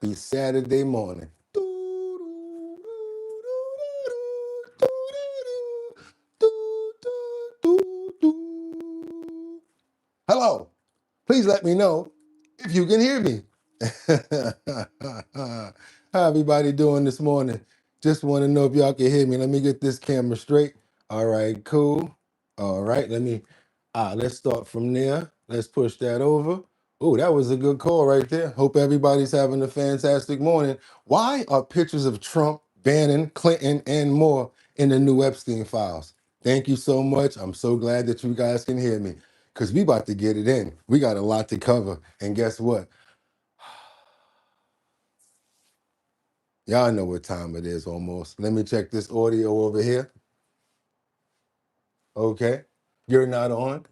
happy Saturday morning. Hello, please let me know if you can hear me. How everybody doing this morning? Just want to know if y'all can hear me. Let me get this camera straight. All right, cool. All right, let's start from there. Let's push that over. Oh, that was a good call right there. Hope everybody's having a fantastic morning. Why are pictures of Trump, Bannon, Clinton, and more in the new Epstein files? Thank you so much. I'm so glad that you guys can hear me because we about to get it in. We got a lot to cover. And guess what? Y'all know what time it is almost. Let me check this audio over here. Okay. You're not on.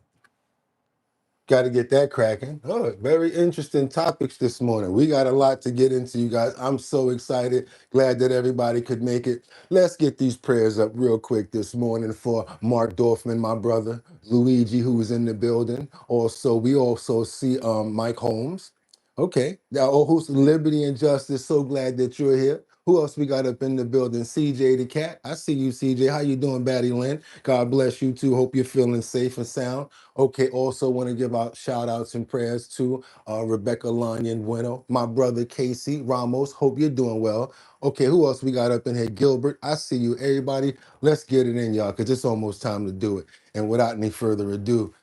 Got to get that cracking. Oh, very interesting topics this morning. We got a lot to get into, you guys. I'm so excited. Glad that everybody could make it. Let's get these prayers up real quick this morning for Mark Dorfman, my brother, Luigi, who was in the building. Also, we also see Mike Holmes. Okay. Now, oh, who's Liberty and Justice? So glad that you're here. Who else we got up in the building? CJ the cat. I see you, CJ. How you doing, Batty Lynn? God bless you too. Hope you're feeling safe and sound. Okay, also want to give out shout outs and prayers to Rebecca Lanyan Bueno, my brother Casey Ramos. Hope you're doing well. Okay, who else we got up in here? Gilbert, I see you. Everybody, let's get it in, y'all, because it's almost time to do it. And without any further ado,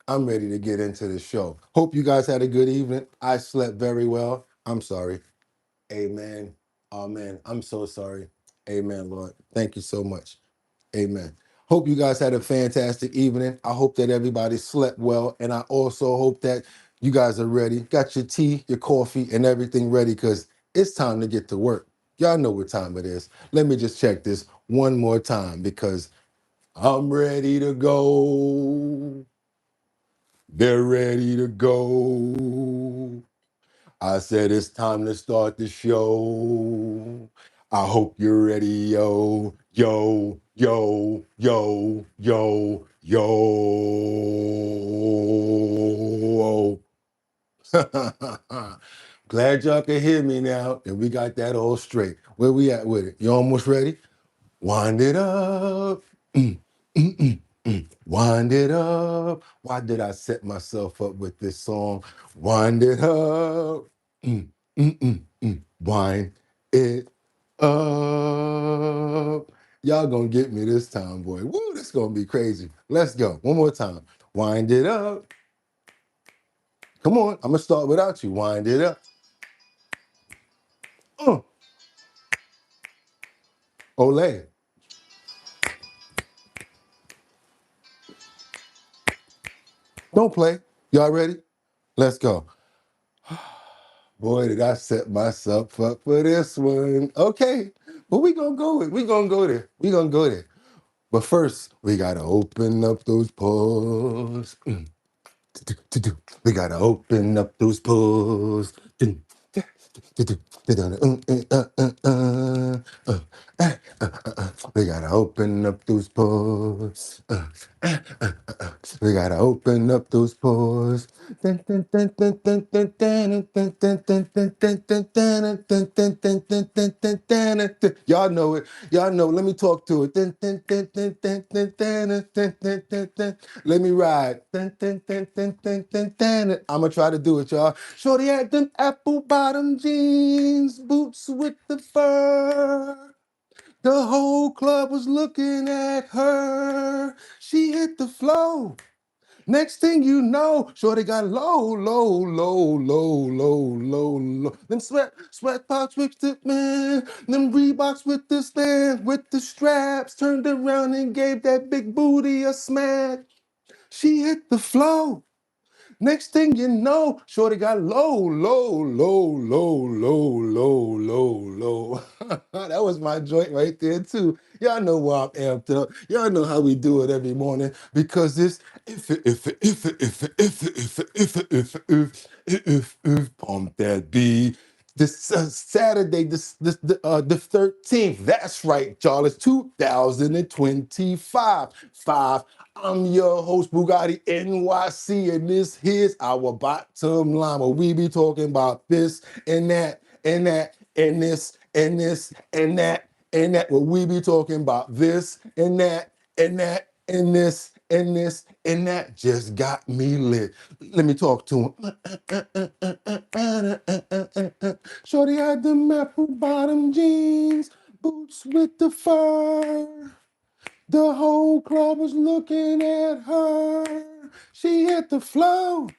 I'm ready to get into the show. Hope you guys had a good evening. I slept very well. I'm sorry. Amen. Amen. I'm so sorry. Amen, Lord. Thank you so much. Amen. Hope you guys had a fantastic evening. I hope that everybody slept well. And I also hope that you guys are ready. Got your tea, your coffee, and everything ready because it's time to get to work. Y'all know what time it is. Let me just check this one more time because I'm ready to go. They're ready to go. I said it's time to start the show. I hope you're ready, yo, yo, yo, yo, yo, yo. Glad y'all can hear me now, and we got that all straight. Where we at with it? You almost ready? Wind it up. Mm, mm, mm, mm. Wind it up. Why did I set myself up with this song? Wind it up. Mm, mm, mm, mm. Wind it up. Y'all gonna get me this time, boy. Woo, this gonna be crazy. Let's go. One more time. Wind it up. Come on, I'm gonna start without you. Wind it up. Uh. Olay. Don't play. Y'all ready? Let's go. Boy, did I set myself up for this one. Okay, but we gonna go it. We gonna go there. We gonna go there. But first, we gotta open up those pores. We gotta open up those pores. We gotta open up those pores. We gotta open up those pores. Y'all know it. Y'all know. Let me talk to it. Let me ride. I'ma try to do it, y'all. Shorty had them apple bottom jeans, boots with the fur. The whole club was looking at her. She hit the flow. Next thing you know, shorty got low, low, low, low, low, low, low. Them sweatbox with the man, them Reeboks with the stand, with the straps, turned around and gave that big booty a smack. She hit the flow. Next thing you know, shorty got low, low, low, low, low, low, low, low. That was my joint right there too. Y'all know why I'm amped up. Y'all know how we do it every morning because this if pump that beat. This Saturday, the 13th. That's right, y'all. It's 2025. I'm your host, Bugatti NYC, and this here's our bottom line, where we be talking about this and that and that and this and this and that and that. Where we be talking about this and that and that and this and this and that. Just got me lit. Let me talk to him. Shorty had them apple bottom jeans, boots with the fur. The whole club was looking at her. She hit the flow.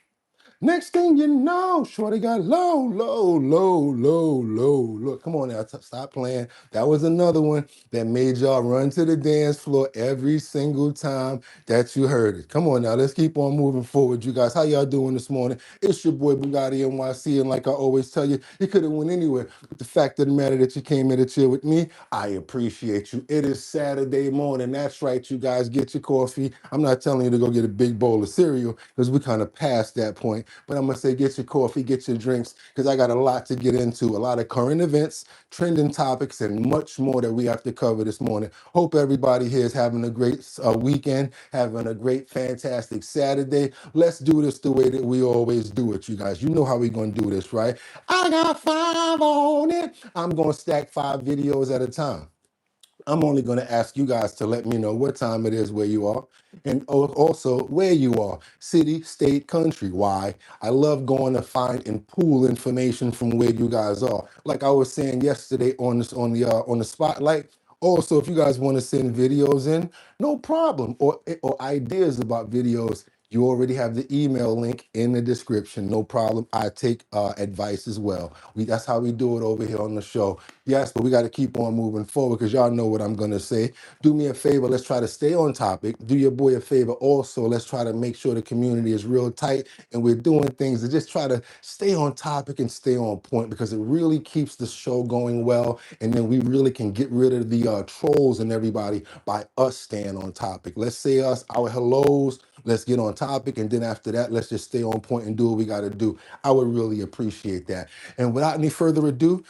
Next thing you know, Shorty got low, low, low, low, low. Look, come on now, stop playing. That was another one that made y'all run to the dance floor every single time that you heard it. Come on now, let's keep on moving forward, you guys. How y'all doing this morning? It's your boy Bugatti NYC, and like I always tell you, you could have went anywhere. But the fact of the matter that you came here to chill with me, I appreciate you. It is Saturday morning. That's right, you guys. Get your coffee. I'm not telling you to go get a big bowl of cereal because we kind of past that point. But I'm going to say get your coffee, get your drinks, because I got a lot to get into, a lot of current events, trending topics, and much more that we have to cover this morning. Hope everybody here is having a great weekend, having a great, fantastic Saturday. Let's do this the way that we always do it, you guys. You know how we're going to do this, right? I got 5 on it. I'm going to stack 5 videos at a time. I'm only going to ask you guys to let me know what time it is where you are, and also where you are, city, state, country. Why? I love going to find and pool information from where you guys are. Like I was saying yesterday on the spotlight. Also, if you guys want to send videos in, no problem, or ideas about videos, you already have the email link in the description. No problem. I take advice as well. That's how we do it over here on the show. Yes, but we got to keep on moving forward because y'all know what I'm going to say. Do me a favor. Let's try to stay on topic. Do your boy a favor also. Let's try to make sure the community is real tight and we're doing things to just try to stay on topic and stay on point, because it really keeps the show going well. And then we really can get rid of the trolls and everybody by us staying on topic. Let's say our hellos. Let's get on topic. And then after that, let's just stay on point and do what we got to do. I would really appreciate that. And without any further ado,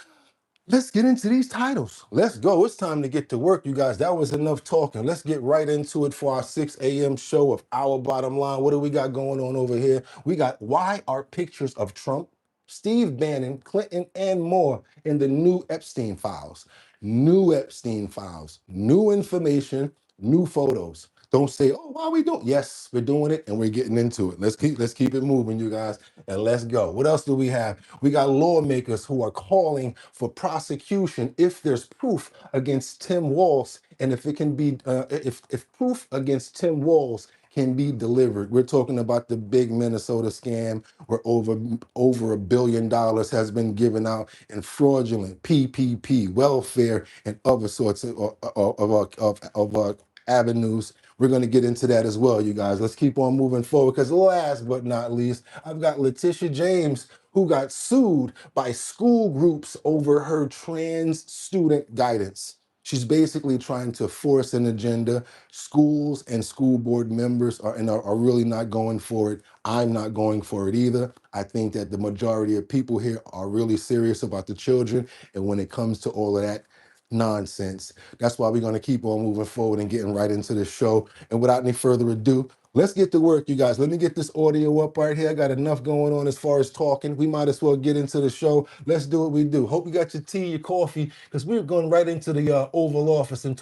let's get into these titles. Let's go. It's time to get to work, you guys. That was enough talking. Let's get right into it for our 6 a.m. show of Our Bottom Line. What do we got going on over here? We got why are pictures of Trump, Steve Bannon, Clinton, and more in the new Epstein files. New Epstein files, new information, new photos. Don't say, oh, why are we doing? Yes, we're doing it and we're getting into it. Let's keep it moving, you guys, and let's go. What else do we have? We got lawmakers who are calling for prosecution if there's proof against Tim Walz, and if it can be, if proof against Tim Walz can be delivered. We're talking about the big Minnesota scam where over $1 billion has been given out in fraudulent PPP, welfare, and other sorts of avenues. We're going to get into that as well, you guys. Let's keep on moving forward, because last but not least, I've got Letitia James, who got sued by school groups over her trans student guidance. She's basically trying to force an agenda. Schools and school board members are really not going for it. I'm not going for it either. I think that the majority of people here are really serious about the children. And when it comes to all of that nonsense, that's why we're going to keep on moving forward and getting right into the show. And without any further ado, let's get to work, you guys. Let me get this audio up right here. I got enough going on as far as talking. We might as well get into the show. Let's do what we do. Hope you got your tea, your coffee, because we're going right into the Oval Office and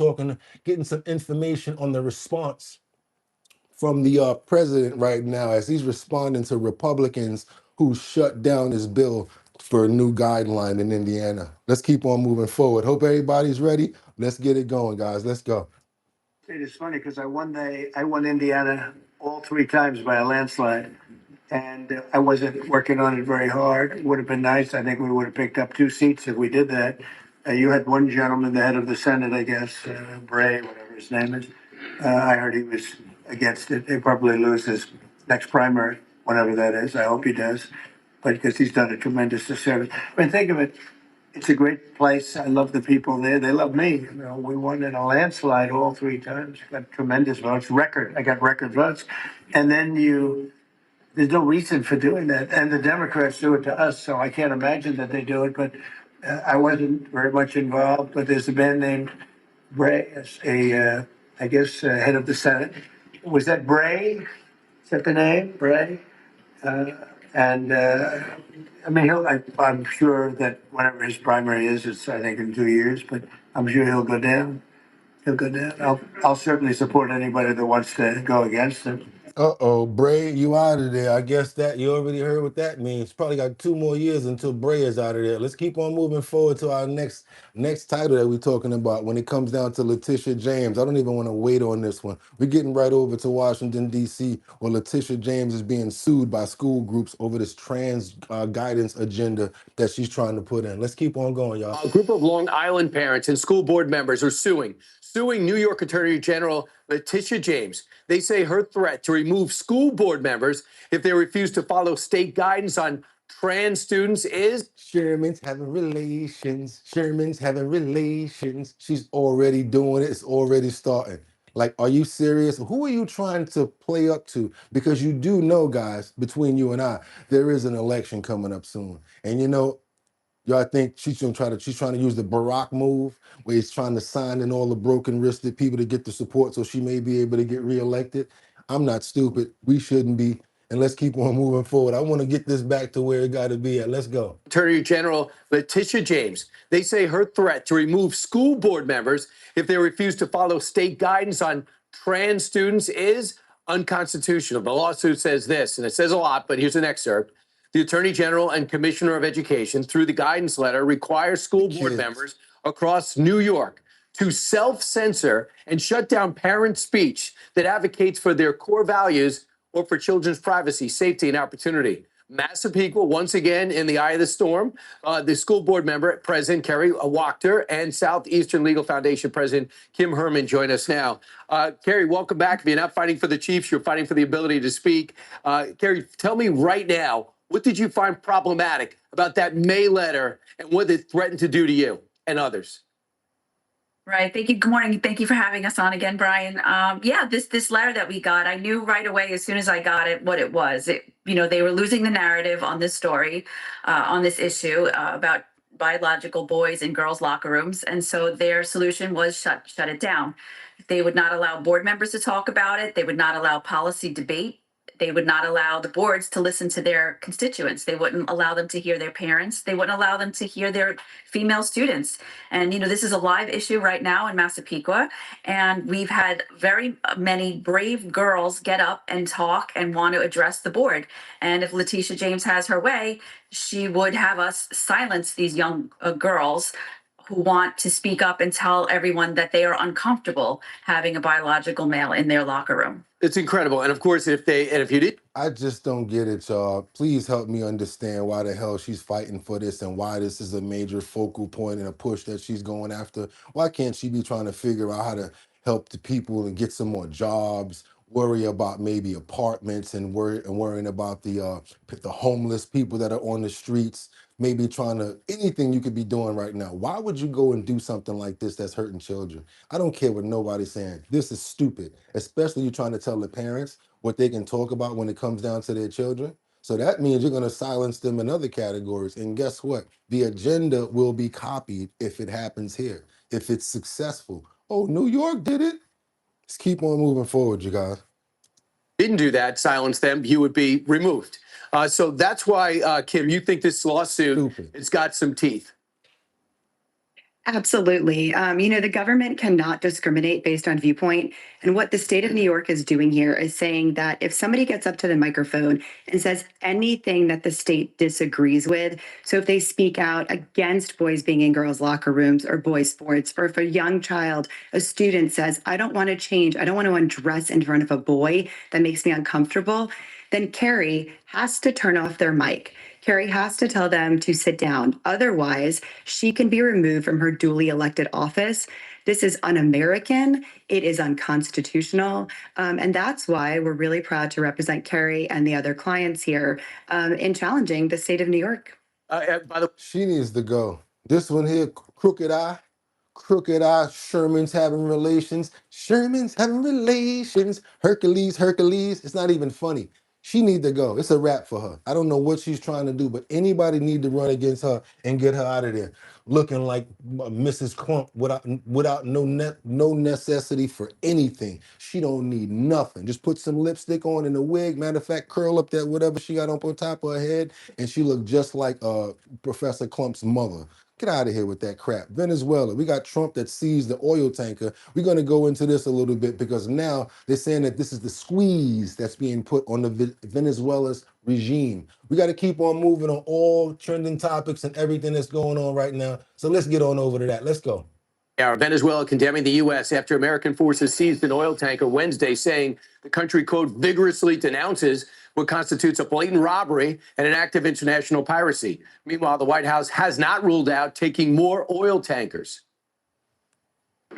getting some information on the response from the president right now as he's responding to Republicans who shut down his bill for a new guideline in Indiana. Let's keep on moving forward. Hope everybody's ready. Let's get it going, guys. Let's go. It is funny because I won Indiana all 3 times by a landslide, and I wasn't working on it very hard. It would have been nice. I think we would have picked up 2 seats if we did that. You had one gentleman, the head of the Senate, I guess, Bray, whatever his name is. I heard he was against it. They probably lose his next primary, whatever that is. I hope he does, but because he's done a tremendous service. I mean, think of it. It's a great place. I love the people there. They love me. You know, we won in a landslide all 3 times. Got tremendous votes. I got record votes. And then you there's no reason for doing that. And the Democrats do it to us, so I can't imagine that they do it. But I wasn't very much involved. But there's a man named Bray, I guess, head of the Senate. Was that Bray? Is that the name, Bray? Uh, and I mean, I'm sure that whenever his primary is, it's I think in 2 years. But I'm sure he'll go down. He'll go down. I'll certainly support anybody that wants to go against him. Uh-oh, Bray, you out of there. I guess that you already heard what that means. Probably got 2 more years until Bray is out of there. Let's keep on moving forward to our next title that we're talking about when it comes down to Letitia James. I don't even want to wait on this one. We're getting right over to Washington, D.C., where Letitia James is being sued by school groups over this trans guidance agenda that she's trying to put in. Let's keep on going, y'all. A group of Long Island parents and school board members are suing New York Attorney General Letitia James. They say her threat to remove school board members if they refuse to follow state guidance on trans students is Sherman's having relations. Sherman's having relations. She's already doing it. It's already starting. Like, are you serious? Who are you trying to play up to? Because you do know, guys, between you and I, there is an election coming up soon. And you know, y'all think she's trying to use the Barack move, where he's trying to sign in all the broken wristed people to get the support so she may be able to get reelected. I'm not stupid. We shouldn't be. And let's keep on moving forward. I want to get this back to where it got to be at. Let's go. Attorney General Letitia James. They say her threat to remove school board members if they refuse to follow state guidance on trans students is unconstitutional. The lawsuit says this, and it says a lot, but here's an excerpt. The Attorney General and Commissioner of Education, through the guidance letter, require school board members across New York to self-censor and shut down parent speech that advocates for their core values or for children's privacy, safety, and opportunity. Massapequa, once again, in the eye of the storm. The school board member, President Kerry Wachter, and Southeastern Legal Foundation President Kim Herman join us now. Kerry, welcome back. If you're not fighting for the Chiefs, you're fighting for the ability to speak. Kerry, tell me right now, what did you find problematic about that May letter and what it threatened to do to you and others? Right. Thank you. Good morning. Thank you for having us on again, Brian. Yeah, this letter that we got, I knew right away as soon as I got it what it was. They were losing the narrative on this story, on this issue about biological boys in girls' locker rooms, and so their solution was shut it down. They would not allow board members to talk about it. They would not allow policy debate. They would not allow the boards to listen to their constituents. They wouldn't allow them to hear their parents. They wouldn't allow them to hear their female students. And, this is a live issue right now in Massapequa. And we've had very many brave girls get up and talk and want to address the board. And if Letitia James has her way, she would have us silence these young girls who want to speak up and tell everyone that they are uncomfortable having a biological male in their locker room. It's incredible. And of course, if you did. I just don't get it, y'all. Please help me understand why the hell she's fighting for this and why this is a major focal point and a push that she's going after. Why can't she be trying to figure out how to help the people and get some more jobs, worry about maybe apartments and worrying about the homeless people that are on the streets, maybe trying to anything you could be doing right now. Why would you go and do something like this that's hurting children? I don't care what nobody's saying. This is stupid, especially you trying to tell the parents what they can talk about when it comes down to their children. So that means you're going to silence them in other categories. And guess what? The agenda will be copied if it happens here, if it's successful. Oh, New York did it. Let's keep on moving forward, you guys. Didn't do that, silence them, you would be removed. So that's why, Kim, you think this lawsuit, it's got some teeth. Absolutely. The government cannot discriminate based on viewpoint. And what the state of New York is doing here is saying that if somebody gets up to the microphone and says anything that the state disagrees with, so if they speak out against boys being in girls' locker rooms or boys' sports, or if a young child, a student says, I don't want to change, I don't want to undress in front of a boy, that makes me uncomfortable, then Kerry has to turn off their mic. Kerry has to tell them to sit down. Otherwise, she can be removed from her duly elected office. This is un-American. It is unconstitutional. And that's why we're really proud to represent Kerry and the other clients here in challenging the state of New York. She needs to go. This one here, crooked eye. Crooked eye, Sherman's having relations. Sherman's having relations. Hercules. It's not even funny. She need to go. It's a wrap for her. I don't know what she's trying to do, but anybody need to run against her and get her out of there, looking like Mrs. Crump without no necessity for anything. She don't need nothing. Just put some lipstick on and a wig. Matter of fact, curl up that whatever she got on top of her head, and she look just like Professor Clump's mother. Get out of here with that crap. Venezuela, we got Trump that seized the oil tanker. We're going to go into this a little bit because now they're saying that this is the squeeze that's being put on the Venezuela's regime. We got to keep on moving on all trending topics and everything that's going on right now. So let's get on over to that. Let's go. Venezuela condemning the U.S. after American forces seized an oil tanker Wednesday, saying the country, quote, vigorously denounces what constitutes a blatant robbery and an act of international piracy. Meanwhile, the White House has not ruled out taking more oil tankers.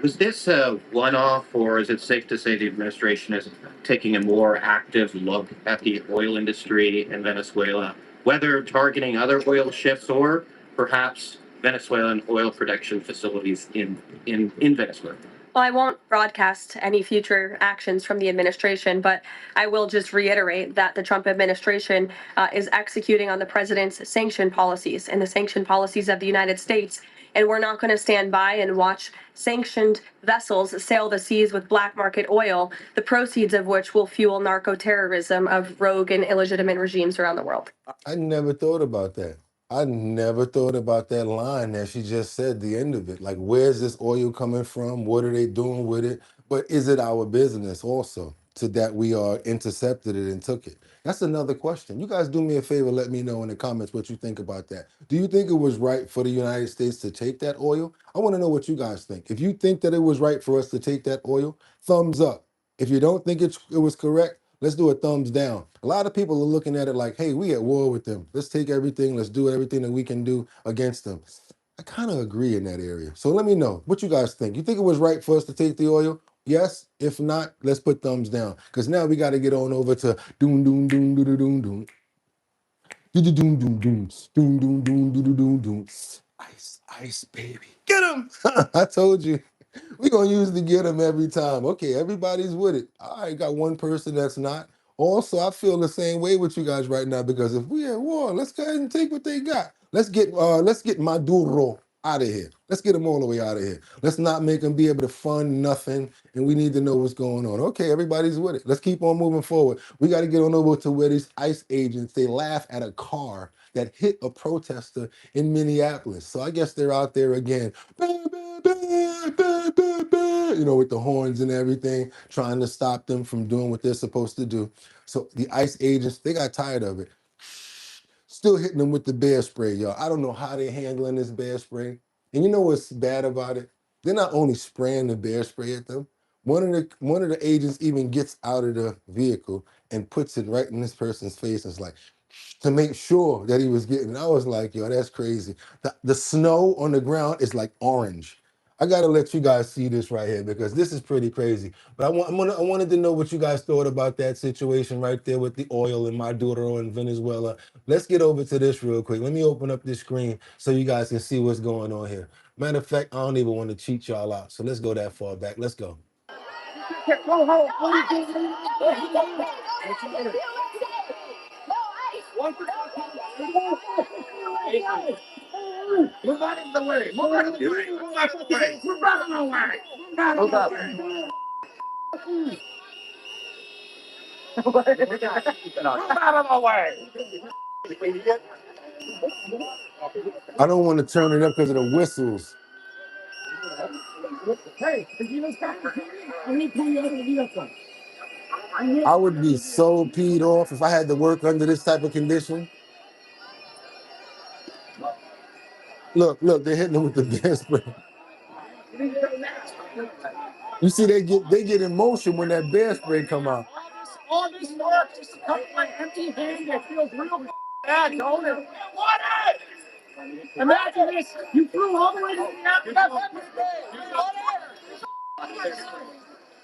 Was this a one-off, or is it safe to say the administration is taking a more active look at the oil industry in Venezuela, whether targeting other oil ships or perhaps Venezuelan oil production facilities in Venezuela? Well, I won't broadcast any future actions from the administration, but I will just reiterate that the Trump administration is executing on the president's sanction policies and the sanction policies of the United States. And we're not going to stand by and watch sanctioned vessels sail the seas with black market oil, the proceeds of which will fuel narco-terrorism of rogue and illegitimate regimes around the world. I never thought about that. I never thought about that line that she just said, the end of it. Like, where's this oil coming from? What are they doing with it? But is it our business also to that we are intercepted it and took it? That's another question. You guys do me a favor, let me know in the comments what you think about that. Do you think it was right for the United States to take that oil? I want to know what you guys think. If you think that it was right for us to take that oil, thumbs up. If you don't think it was correct, let's do a thumbs down. A lot of people are looking at it like, hey, we at war with them. Let's take everything. Let's do everything that we can do against them. I kind of agree in that area. So let me know what you guys think. You think it was right for us to take the oil? Yes. If not, let's put thumbs down. Because now we got to get on over to doom, doom, doom, doom, doom, doom. Doom, doom, doom, doom, doom, doom, doom, doom, doom, doom. Ice, ice, baby. Get him. I told you. We're going to usually get them every time. Okay, everybody's with it. I got one person that's not. Also, I feel the same way with you guys right now because if we at war, let's go ahead and take what they got. Let's get Maduro out of here. Let's get them all the way out of here. Let's not make them be able to fund nothing, and we need to know what's going on. Okay, everybody's with it. Let's keep on moving forward. We got to get on over to where these ICE agents, they laugh at a car that hit a protester in Minneapolis. So I guess they're out there again, you know, with the horns and everything, trying to stop them from doing what they're supposed to do. So the ICE agents, they got tired of it. Still hitting them with the bear spray, y'all. I don't know how they're handling this bear spray. And you know what's bad about it? They're not only spraying the bear spray at them. One of the agents even gets out of the vehicle and puts it right in this person's face and is like, to make sure that he was getting. I was like, yo, that's crazy. The snow on the ground is like orange. I gotta let you guys see this right here because this is pretty crazy. But I wanted to know what you guys thought about that situation right there with the oil in Maduro and Venezuela. Let's get over to this real quick. Let me open up this screen so you guys can see what's going on here. Matter of fact, I don't even want to cheat y'all out. So let's go that far back. Let's go. I don't want to turn it up because of the whistles. I would be so peed off if I had to work under this type of condition. Look, they're hitting them with the bear spray. You see, they get in motion when that bear spray come out. All this work just to come away empty-handed. It feels real bad, don't it? Imagine this. You flew all the way to the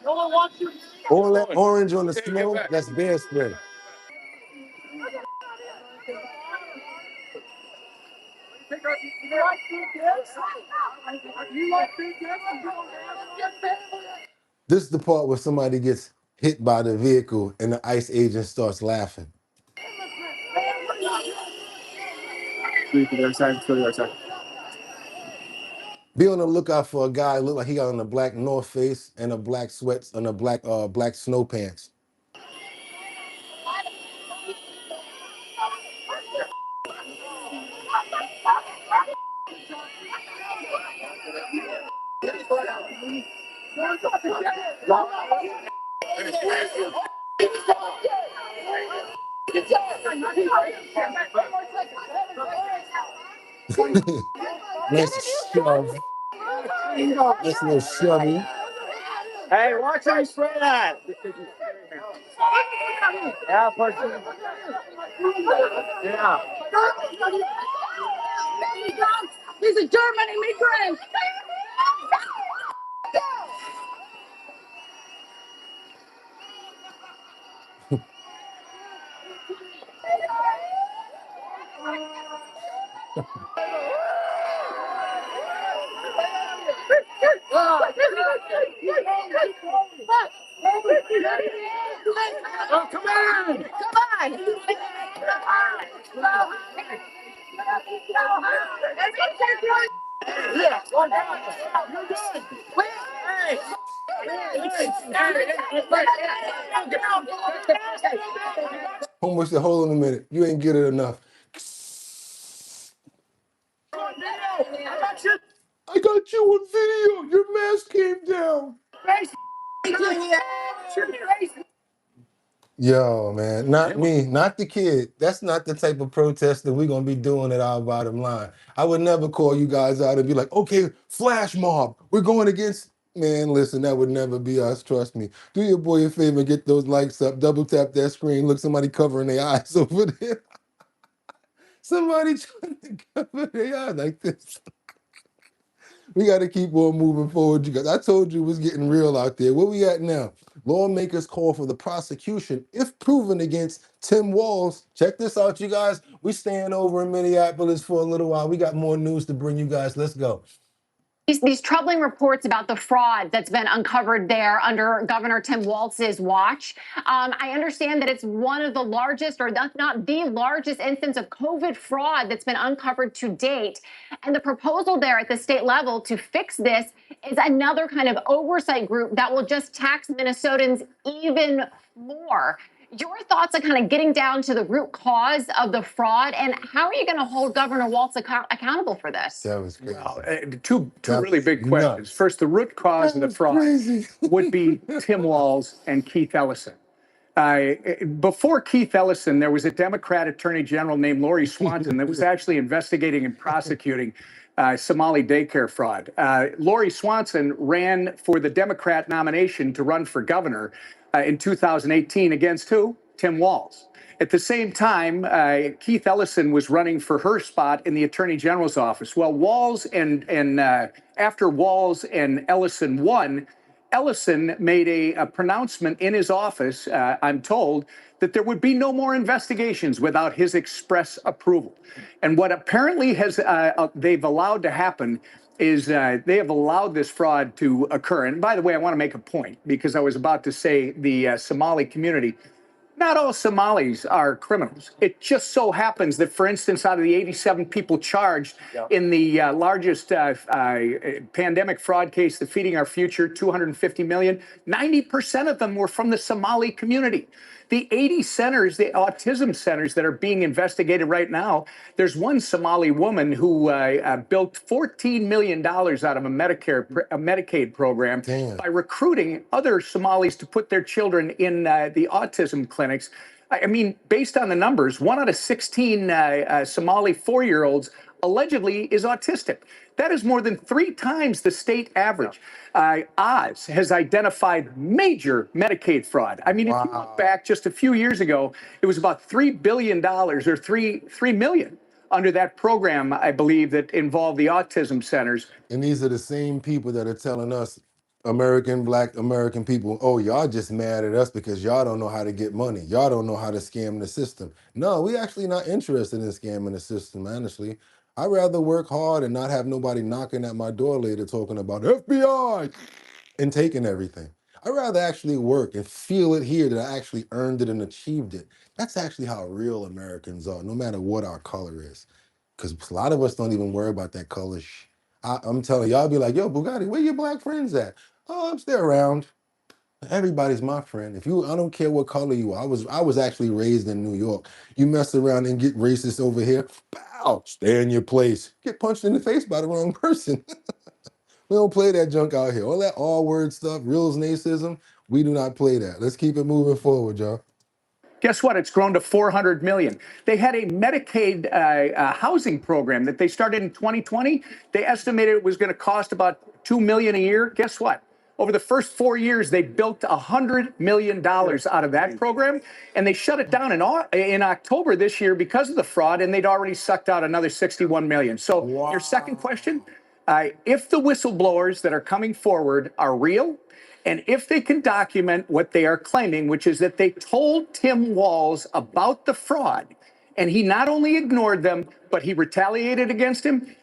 no one wants you. All that orange on the snow, that's bear spray. This is the part where somebody gets hit by the vehicle and the ICE agent starts laughing. To the other side. Let's go to the other side. Be on the lookout for a guy look like he got on a black North Face and a black sweats and a black snow pants. Nice shove. Nice little shovey. Hey, watch how you spray that. Yeah, push it. Yeah. He's a German immigrant. Oh, come on! Come on! Yeah, one down. You're good. Hey! Homeboy said, hold on a minute. You ain't get it enough. I got you on video. Your mask came down. Yo, man, not me, not the kid. That's not the type of protest that we're gonna be doing at our bottom line. I would never call you guys out and be like, okay, flash mob, we're going against. Man, listen, that would never be us, trust me. Do your boy a favor and get those likes up, double tap that screen, look, somebody covering their eyes over there. Somebody trying to cover their eyes like this. We got to keep on moving forward, you guys. I told you it was getting real out there. Where we at now? Lawmakers call for the prosecution, if proven, against Tim Walz. Check this out, you guys. We staying over in Minneapolis for a little while. We got more news to bring you guys. Let's go. These troubling reports about the fraud that's been uncovered there under Governor Tim Walz's watch. I understand that it's one of the largest, or not the largest instance of COVID fraud that's been uncovered to date. And the proposal there at the state level to fix this is another kind of oversight group that will just tax Minnesotans even more. Your thoughts on kind of getting down to the root cause of the fraud, and how are you going to hold Governor Walz accountable for this? That was crazy. Well, two That really was big questions. nuts. First, the root cause of the was fraud crazy. would be Tim Walz and Keith Ellison. Before Keith Ellison, there was a Democrat attorney general named Lori Swanson that was actually investigating and prosecuting Somali daycare fraud. Lori Swanson ran for the Democrat nomination to run for governor in 2018 against who? Tim Walz. At the same time, Keith Ellison was running for her spot in the Attorney General's office. Well, after Walz and Ellison won, Ellison made a pronouncement in his office, I'm told, that there would be no more investigations without his express approval. And what apparently they've allowed to happen is they have allowed this fraud to occur. And by the way, I want to make a point, because I was about to say the Somali community. Not all Somalis are criminals. It just so happens that, for instance, out of the 87 people charged in the largest pandemic fraud case, the Feeding Our Future, 250 million, 90% of them were from the Somali community. The 80 centers, the autism centers that are being investigated right now, there's one Somali woman who built $14 million out of a Medicaid program by recruiting other Somalis to put their children in the autism clinics. I mean, based on the numbers, 1 out of 16 Somali 4-year-olds allegedly is autistic. That is more than 3 times the state average. Oz has identified major Medicaid fraud. I mean, if you look back just a few years ago, it was about $3 billion or $3 million under that program, I believe, that involved the autism centers. And these are the same people that are telling us, Black American people, oh, y'all just mad at us because y'all don't know how to get money. Y'all don't know how to scam the system. No, we actually not interested in scamming the system, honestly. I'd rather work hard and not have nobody knocking at my door later talking about FBI and taking everything. I'd rather actually work and feel it here that I actually earned it and achieved it. That's actually how real Americans are, no matter what our color is. because a lot of us don't even worry about that color. I'm telling y'all, be like, yo, Bugatti, where your black friends at? Oh, I'm still around. Everybody's my friend. I don't care what color you are. I was actually raised in New York. You mess around and get racist over here, pow, stay in your place. Get punched in the face by the wrong person. We don't play that junk out here. All that all word stuff, real racism, we do not play that. Let's keep it moving forward, y'all. Guess what? It's grown to 400 million. They had a Medicaid housing program that they started in 2020. They estimated it was going to cost about $2 million a year. Guess what? Over the first 4 years, they built $100 million out of that program, and they shut it down in October this year because of the fraud, and they'd already sucked out another 61 million. So Wow. Your second question, if the whistleblowers that are coming forward are real, and if they can document what they are claiming, which is that they told Tim Walz about the fraud, and he not only ignored them, but he retaliated against him,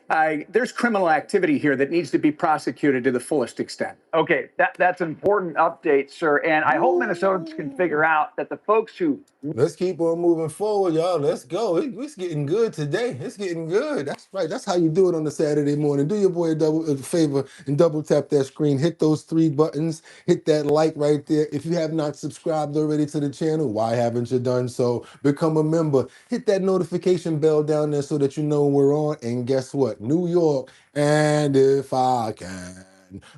there's criminal activity here that needs to be prosecuted to the fullest extent. Okay, that's an important update, sir. And I hope Minnesotans can figure out that the folks who... Let's keep on moving forward, y'all. Let's go. It's getting good today. It's getting good. That's right. That's how you do it on a Saturday morning. Do your boy a favor and double tap that screen. Hit those 3 buttons. Hit that like right there. If you have not subscribed already to the channel, why haven't you done so? Become a member. Hit that notification bell down there so that you know when we're on. And guess what? New York. And if I can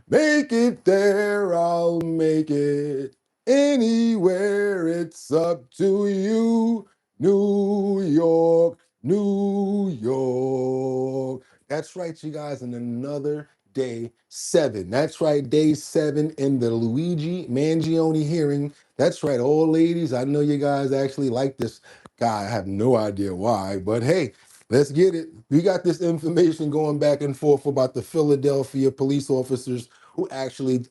make it there, I'll make it. Anywhere, it's up to you. New York, New York. That's right, you guys, and another day 7. That's right, day 7 in the Luigi Mangione hearing. That's right, all ladies, I know you guys actually like this guy. I have no idea why, but hey, let's get it. We got this information going back and forth about the Philadelphia police officers who actually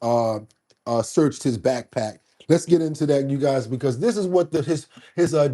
searched his backpack. Let's get into that, you guys, because this is what his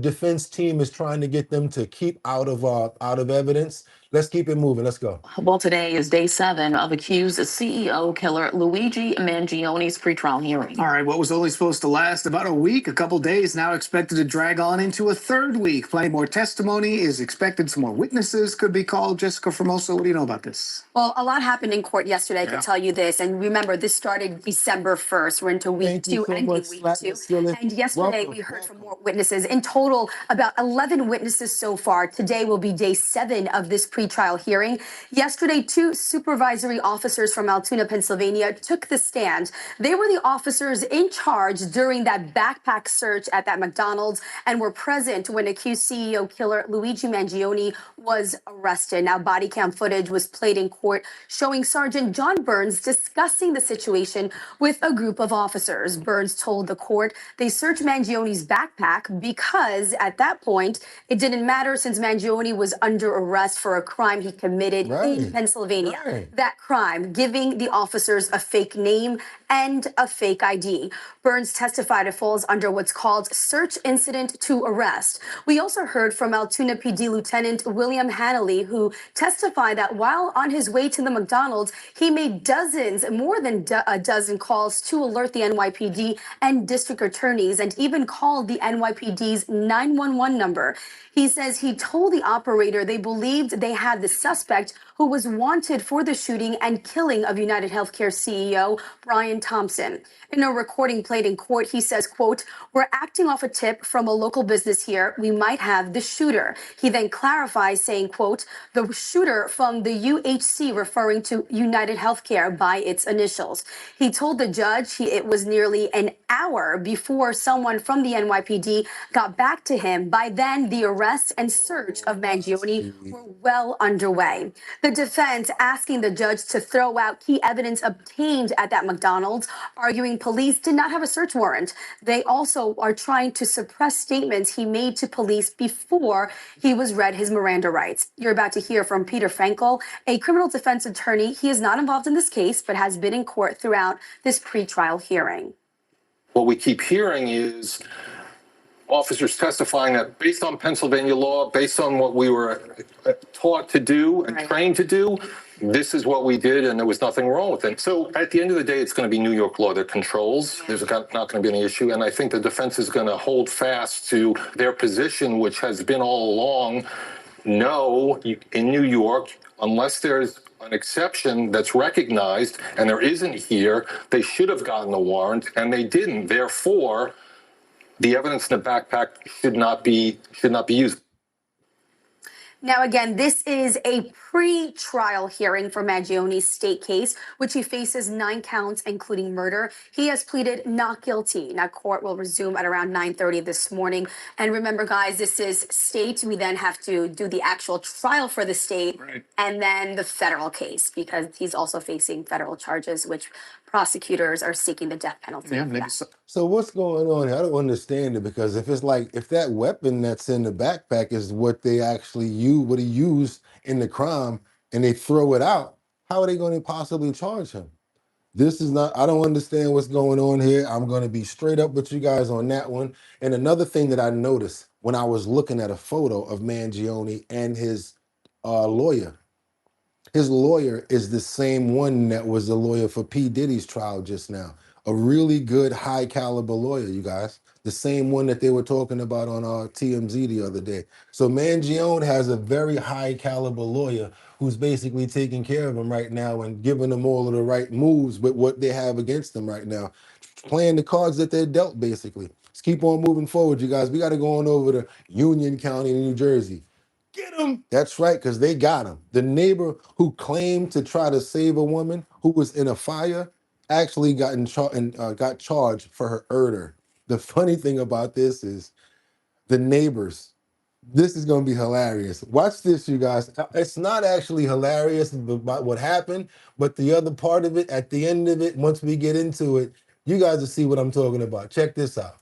defense team is trying to get them to keep out of evidence. Let's keep it moving. Let's go. Well, today is day 7 of accused CEO killer Luigi Mangione's pretrial hearing. All right, what was only supposed to last about a week, a couple days, now expected to drag on into a 3rd week. Plenty more testimony is expected. Some more witnesses could be called. Jessica Formosa, what do you know about this? Well, a lot happened in court yesterday, I can tell you this. And remember, this started December 1st. We're into week 2, ending week 2. And yesterday we heard from more witnesses. In total, about 11 witnesses so far. Today will be day 7 of this pretrial hearing. Yesterday, 2 supervisory officers from Altoona, Pennsylvania took the stand. They were the officers in charge during that backpack search at that McDonald's and were present when accused CEO killer Luigi Mangione was arrested. Now, body cam footage was played in court showing Sergeant John Burns discussing the situation with a group of officers. Burns told the court they searched Mangione's backpack because at that point, it didn't matter since Mangione was under arrest for a crime he committed in Pennsylvania. That crime, giving the officers a fake name and a fake ID. Burns testified it falls under what's called search incident to arrest. We also heard from Altoona PD Lieutenant William Hannelly, who testified that while on his way to the McDonald's, he made more than a dozen calls to alert the NYPD and district attorneys, and even called the NYPD's 911 number. He says he told the operator they believed they had the suspect who was wanted for the shooting and killing of United Healthcare CEO Brian Thompson. In a recording played in court, he says, quote, "We're acting off a tip from a local business here. We might have the shooter." He then clarifies saying, quote, "The shooter from the UHC," referring to United Healthcare by its initials. He told the judge it was nearly an hour before someone from the NYPD got back to him. By then, the arrest and search of Mangione were well underway. The defense asking the judge to throw out key evidence obtained at that McDonald's, arguing police did not have a search warrant. They also are trying to suppress statements he made to police before he was read his Miranda rights. You're about to hear from Peter Frankel, a criminal defense attorney. He is not involved in this case, but has been in court throughout this pretrial hearing. What we keep hearing is officers testifying that based on Pennsylvania law, based on what we were taught to do and trained to do, this is what we did and there was nothing wrong with it. So at the end of the day, it's going to be New York law that controls. There's not going to be any issue. And I think the defense is going to hold fast to their position, which has been all along no, in New York, unless there's an exception that's recognized, and there isn't here, they should have gotten a warrant, and they didn't. Therefore, the evidence in the backpack should not be used. Now, again, this is a pre-trial hearing for Mangioni's state case, which he faces 9 counts, including murder. He has pleaded not guilty. Now, court will resume at around 9:30 this morning. And remember, guys, this is state. We then have to do the actual trial for the state, right, and then the federal case, because he's also facing federal charges, which prosecutors are seeking the death penalty. Yeah, maybe so. So what's going on here? I don't understand it, because if it's like, if that weapon that's in the backpack is what they actually use, what he used in the crime, and they throw it out, how are they going to possibly charge him? This is not, I don't understand what's going on here. I'm going to be straight up with you guys on that one. And another thing that I noticed when I was looking at a photo of Mangione and his lawyer, his lawyer is the same one that was the lawyer for P. Diddy's trial just now. A really good, high caliber lawyer, you guys. The same one that they were talking about on TMZ the other day. So Mangione has a very high caliber lawyer who's basically taking care of him right now and giving them all of the right moves with what they have against them right now. Playing the cards that they're dealt, basically. Let's keep on moving forward, you guys. We got to go on over to Union County, New Jersey. Get him. That's right, because they got him. The neighbor who claimed to try to save a woman who was in a fire actually got got charged for her murder. The funny thing about this is the neighbors. This is going to be hilarious. Watch this, you guys. It's not actually hilarious about what happened, but the other part of it, at the end of it, once we get into it, you guys will see what I'm talking about. Check this out.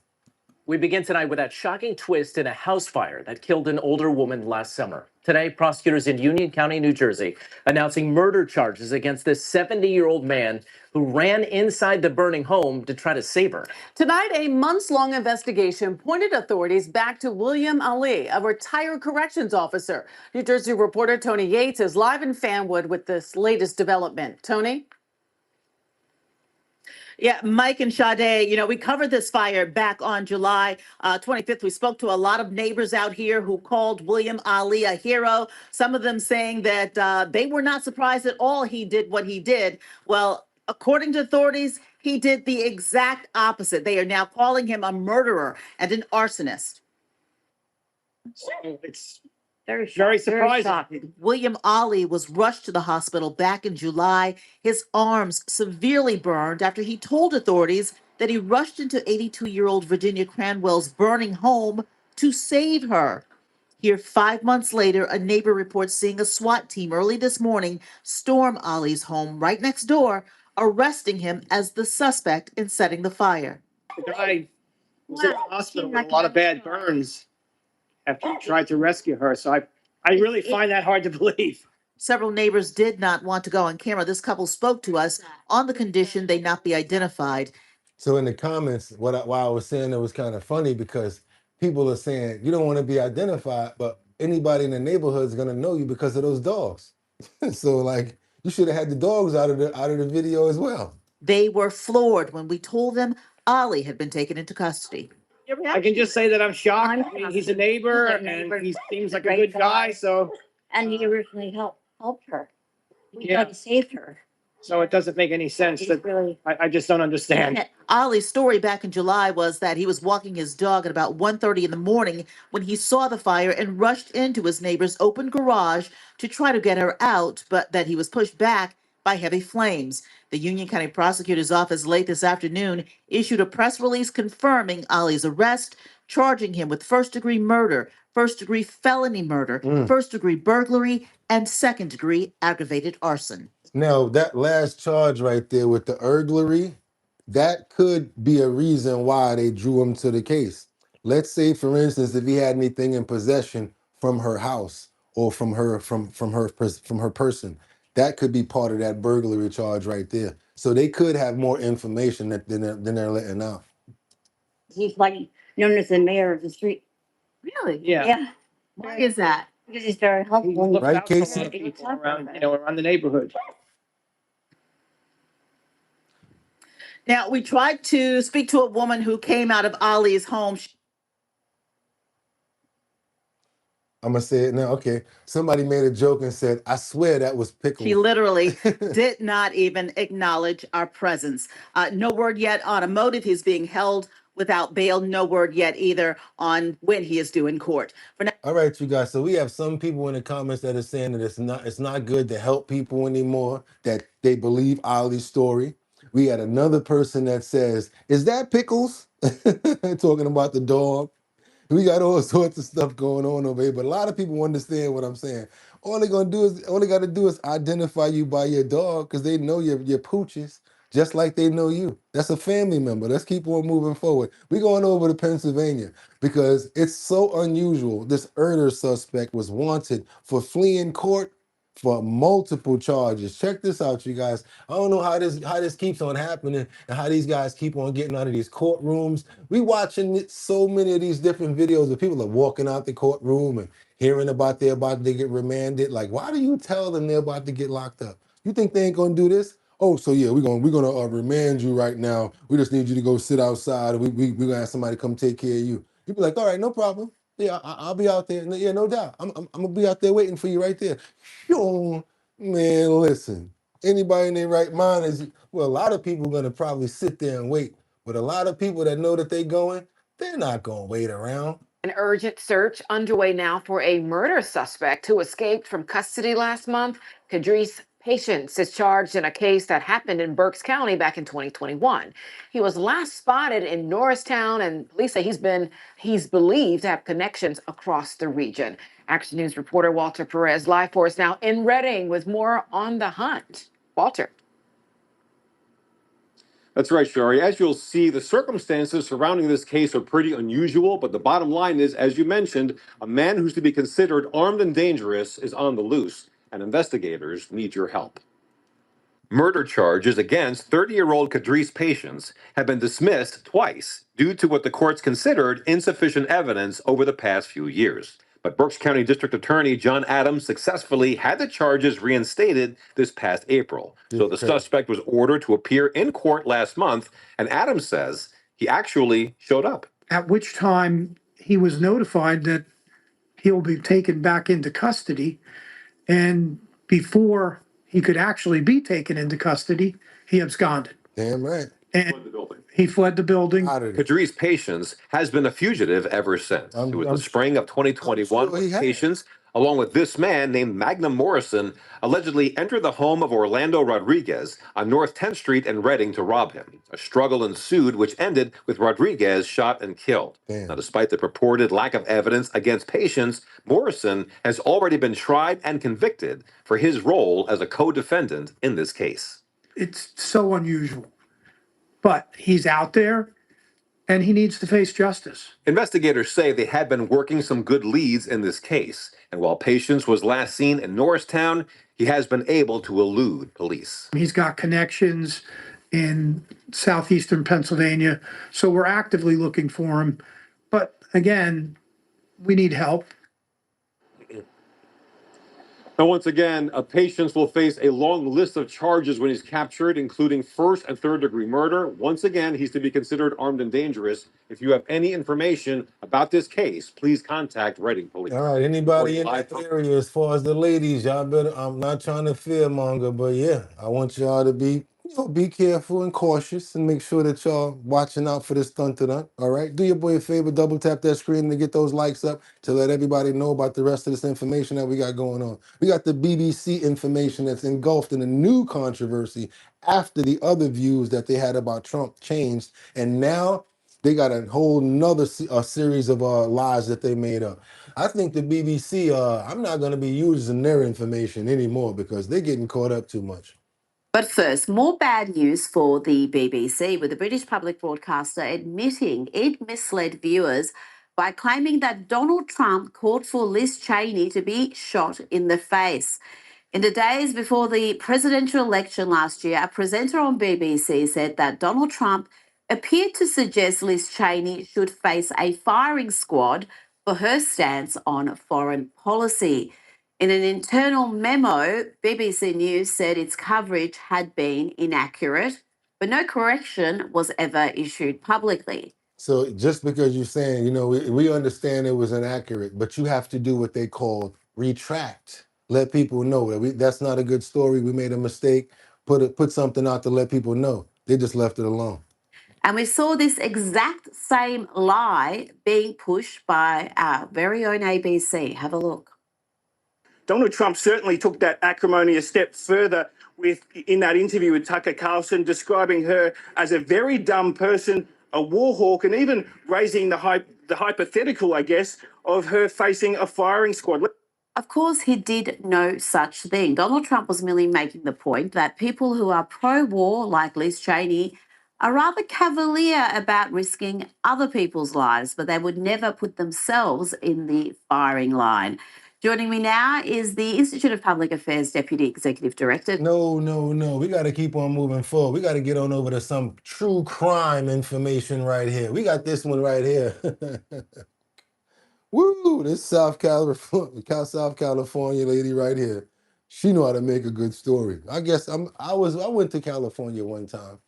We begin tonight with that shocking twist in a house fire that killed an older woman last summer. Today, prosecutors in Union County, New Jersey, announcing murder charges against this 70-year-old man who ran inside the burning home to try to save her. Tonight, a months-long investigation pointed authorities back to William Ali, a retired corrections officer. New Jersey reporter Tony Yates is live in Fanwood with this latest development. Tony? Yeah, Mike and Sade, we covered this fire back on July 25th. We spoke to a lot of neighbors out here who called William Ali a hero, some of them saying that they were not surprised at all he did what he did. Well, according to authorities, he did the exact opposite. They are now calling him a murderer and an arsonist. So it's very surprising. William Ali was rushed to the hospital back in July. His arms severely burned after he told authorities that he rushed into 82-year-old Virginia Cranwell's burning home to save her. Here, 5 months later, a neighbor reports seeing a SWAT team early this morning storm Ali's home right next door, arresting him as the suspect in setting the fire. The guy was in the hospital with a lot of bad burns after he tried to rescue her. So I really find that hard to believe. Several neighbors did not want to go on camera. This couple spoke to us on the condition they not be identified. So in the comments, why I was saying it was kind of funny, because people are saying you don't want to be identified, but anybody in the neighborhood is going to know you because of those dogs. So like, you should have had the dogs out of the video as well. They were floored when we told them Ali had been taken into custody. I can just say that I'm shocked. I mean, he's a neighbor and he seems like a good guy. So, and he originally helped her. He yeah, tried to save her. So it doesn't make any sense. That Really, I just don't understand. Ali's story back in July was that he was walking his dog at about 1:30 in the morning when he saw the fire and rushed into his neighbor's open garage to try to get her out, but that he was pushed back by heavy flames. The Union County Prosecutor's Office late this afternoon issued a press release confirming Ali's arrest, charging him with first-degree murder, first-degree felony murder, first-degree burglary, and second-degree aggravated arson. Now, that last charge right there with the burglary, that could be a reason why they drew him to the case. Let's say, for instance, if he had anything in possession from her house or from her person, that could be part of that burglary charge right there. So they could have more information than they're letting out. he's like known as the mayor of the street. Really? Yeah. Yeah, Why is that? because he's very He helpful. looks Right, out for Casey? a lot of people around, around the neighborhood. Now, we tried to speak to a woman who came out of Ali's home. I'm gonna say it now. Okay. Somebody made a joke and said, "I swear that was He pickles." literally did not even acknowledge our presence. No word yet on a motive. He's being held without bail. No word yet either on when he is due in court. For now, All right, you guys. So we have some people in the comments that are saying that it's not good to help people anymore, that they believe Ali's story. We had another person that says, "Is that pickles?" Talking about the dog. We got all sorts of stuff going on over here, but a lot of people understand what I'm saying. All they got to do is identify you by your dog, because they know your pooches, just like they know you. That's a family member. Let's keep on moving forward. We're going over to Pennsylvania because it's so unusual. This murder suspect was wanted for fleeing court for multiple charges. Check this out, you guys. I don't know how this keeps on happening and how these guys keep on getting out of these courtrooms. We watching so many of these different videos where people are walking out the courtroom and hearing about they're about to get remanded. Like, why do you tell them they're about to get locked up? You think they ain't gonna do this? Oh, so yeah, we're gonna remand you right now. We just need you to go sit outside, and we're gonna have somebody come take care of you. You'd be like, all right, no problem. Yeah, I'll be out there. Yeah, no doubt. I'm gonna be out there waiting for you right there. Yo, man, listen. Anybody in their right mind is, well, a lot of people are gonna probably sit there and wait, but a lot of people that know that they going, they're not gonna wait around. An urgent search underway now for a murder suspect who escaped from custody last month. Kadrice Patience is charged in a case that happened in Berks County back in 2021. He was last spotted in Norristown, and police say he's believed to have connections across the region. Action News reporter Walter Perez live for us now in Reading with more on the hunt. Walter. That's right, Shari. As you'll see, the circumstances surrounding this case are pretty unusual, but the bottom line is, as you mentioned, a man who's to be considered armed and dangerous is on the loose, and investigators need your help. Murder charges against 30-year-old Kadrice Patience have been dismissed twice due to what the courts considered insufficient evidence over the past few years. But Berks County District Attorney John Adams successfully had the charges reinstated this past April. So the suspect was ordered to appear in court last month, and Adams says he actually showed up. At which time he was notified that he'll be taken back into custody. And before he could actually be taken into custody, he absconded. Damn right. And he fled the building. Kadrice Patience has been a fugitive ever since. It was the spring of 2021 when Patience, along with this man named Magnum Morrison, allegedly entered the home of Orlando Rodriguez on North 10th Street in Reading to rob him. A struggle ensued, which ended with Rodriguez shot and killed. Now, despite the purported lack of evidence against Patience, Morrison has already been tried and convicted for his role as a co-defendant in this case. It's so unusual. But he's out there and he needs to face justice. Investigators say they had been working some good leads in this case. And while Patience was last seen in Norristown, he has been able to elude police. He's got connections in southeastern Pennsylvania. So we're actively looking for him. But again, we need help. Now, once again, Patience will face a long list of charges when he's captured, including first and third degree murder. Once again, he's to be considered armed and dangerous. If you have any information about this case, please contact Reading Police. All right, anybody in that area, as far as the ladies, y'all better, I'm not trying to fearmonger, but yeah, I want y'all to be careful and cautious and make sure that y'all watching out for this stunt. All right, do your boy a favor, double tap that screen to get those likes up to let everybody know about the rest of this information that we got going on. We got the BBC information that's engulfed in a new controversy after the other views that they had about Trump changed, and now they got a whole nother series of lies that they made up. I think the BBC, I'm not going to be using their information anymore because they're getting caught up too much. But first, more bad news for the BBC, with the British public broadcaster admitting it misled viewers by claiming that Donald Trump called for Liz Cheney to be shot in the face. In the days before the presidential election last year, a presenter on BBC said that Donald Trump appeared to suggest Liz Cheney should face a firing squad for her stance on foreign policy. In an internal memo, BBC News said its coverage had been inaccurate, but no correction was ever issued publicly. So just because you're saying, you know, we understand it was inaccurate, but you have to do what they call retract. Let people know that that's not a good story. We made a mistake. Put something out to let people know. They just left it alone. And we saw this exact same lie being pushed by our very own ABC. Have a look. Donald Trump certainly took that acrimony a step further in that interview with Tucker Carlson, describing her as a very dumb person, a war hawk, and even raising the hypothetical, I guess, of her facing a firing squad. Of course, he did no such thing. Donald Trump was merely making the point that people who are pro-war, like Liz Cheney, are rather cavalier about risking other people's lives, but they would never put themselves in the firing line. Joining me now is the Institute of Public Affairs Deputy Executive Director. No. We got to keep on moving forward. We got to get on over to some true crime information right here. We got this one right here. Woo! This South California lady right here. She know how to make a good story. I guess I went to California one time,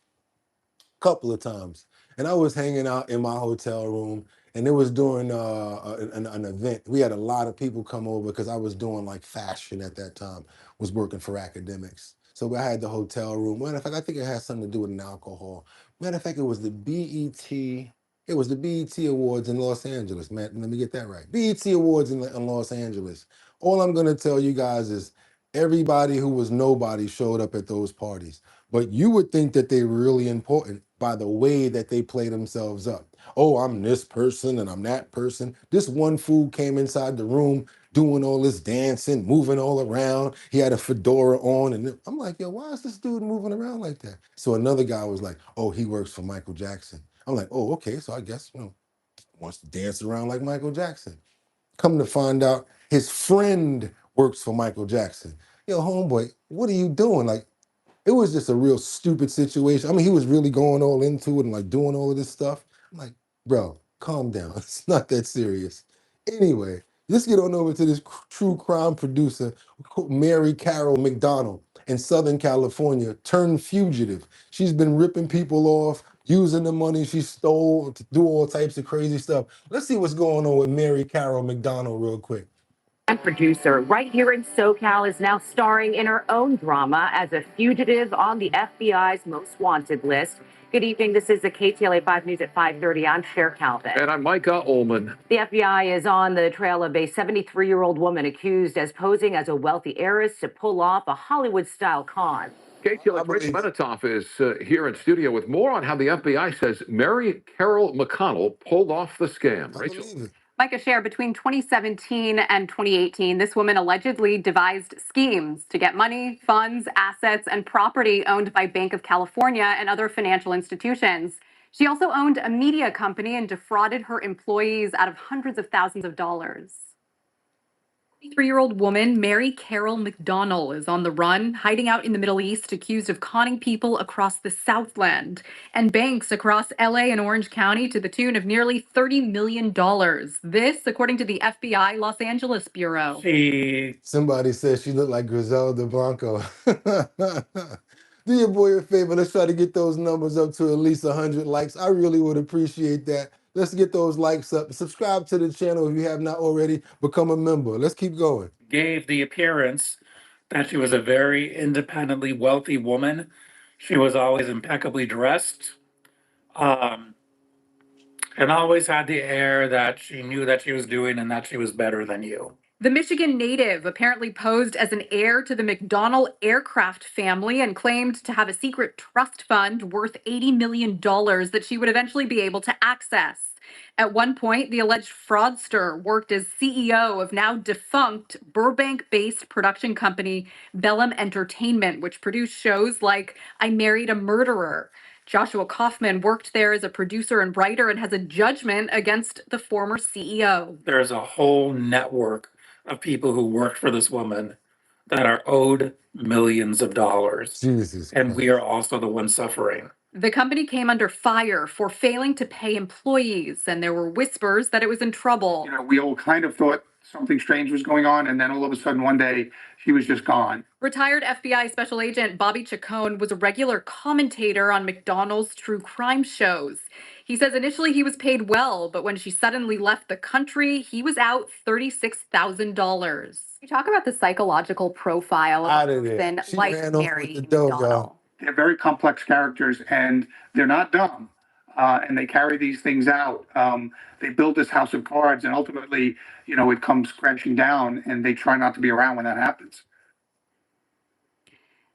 couple of times, and I was hanging out in my hotel room, and it was during an event. We had a lot of people come over because I was doing like fashion at that time, was working for academics. So I had the hotel room. Matter of fact, I think it had something to do with an alcohol. Matter of fact, it was the BET. It was the BET Awards in Los Angeles, man. Let me get that right. BET Awards in Los Angeles. All I'm gonna tell you guys is everybody who was nobody showed up at those parties. But you would think that they were really important by the way that they play themselves up. Oh, I'm this person and I'm that person. This one fool came inside the room doing all this dancing, moving all around. He had a fedora on, and I'm like, yo, why is this dude moving around like that? So another guy was like, oh, he works for Michael Jackson. I'm like, oh, okay, so I guess, you know, wants to dance around like Michael Jackson. Come to find out, his friend works for Michael Jackson. Yo, homeboy, what are you doing? Like, it was just a real stupid situation. I mean, he was really going all into it and like doing all of this stuff. I'm like, bro, calm down. It's not that serious. Anyway, let's get on over to this true crime producer, Mary Carol McDonald in Southern California, turned fugitive. She's been ripping people off, using the money she stole to do all types of crazy stuff. Let's see what's going on with Mary Carol McDonald real quick. And producer right here in SoCal is now starring in her own drama as a fugitive on the FBI's most wanted list. Good evening. This is the KTLA 5 News at 5:30. I'm Cher Calvin. And I'm Micah Ullman. The FBI is on the trail of a 73-year-old woman accused as posing as a wealthy heiress to pull off a Hollywood-style con. KTLA's Rich Benetoff is here in studio with more on how the FBI says Mary Carol McConnell pulled off the scam. Rachel. Micah, Cher, between 2017 and 2018, this woman allegedly devised schemes to get money, funds, assets, and property owned by Bank of California and other financial institutions. She also owned a media company and defrauded her employees out of hundreds of thousands of dollars. 23-year-old woman Mary Carol McDonald is on the run, hiding out in the Middle East, accused of conning people across the Southland and banks across LA and Orange County to the tune of nearly $30 million. This, according to the FBI Los Angeles Bureau. Somebody says she looked like Griselda Blanco. Do your boy a favor. Let's try to get those numbers up to at least 100 likes. I really would appreciate that. Let's get those likes up. Subscribe to the channel if you have not already. Become a member. Let's keep going. Gave the appearance that she was a very independently wealthy woman. She was always impeccably dressed, and always had the air that she knew that she was doing and that she was better than you. The Michigan native apparently posed as an heir to the McDonnell aircraft family and claimed to have a secret trust fund worth $80 million that she would eventually be able to access. At one point, the alleged fraudster worked as CEO of now defunct Burbank-based production company Bellum Entertainment, which produced shows like I Married a Murderer. Joshua Kaufman worked there as a producer and writer and has a judgment against the former CEO. There's a whole network of people who worked for this woman that are owed millions of dollars. Jesus and we are also the ones suffering. The company came under fire for failing to pay employees, and there were whispers that it was in trouble. You know, we all kind of thought something strange was going on, and then all of a sudden one day she was just gone. Retired FBI Special Agent Bobby Chacon was a regular commentator on McDonald's true crime shows. He says initially he was paid well, but when she suddenly left the country, he was out $36,000. You talk about the psychological profile of Out a of there. person She like ran off with Mary the dough, y'all. McDonald. They're very complex characters and they're not dumb. And they carry these things out. They build this house of cards and ultimately, it comes crashing down and they try not to be around when that happens.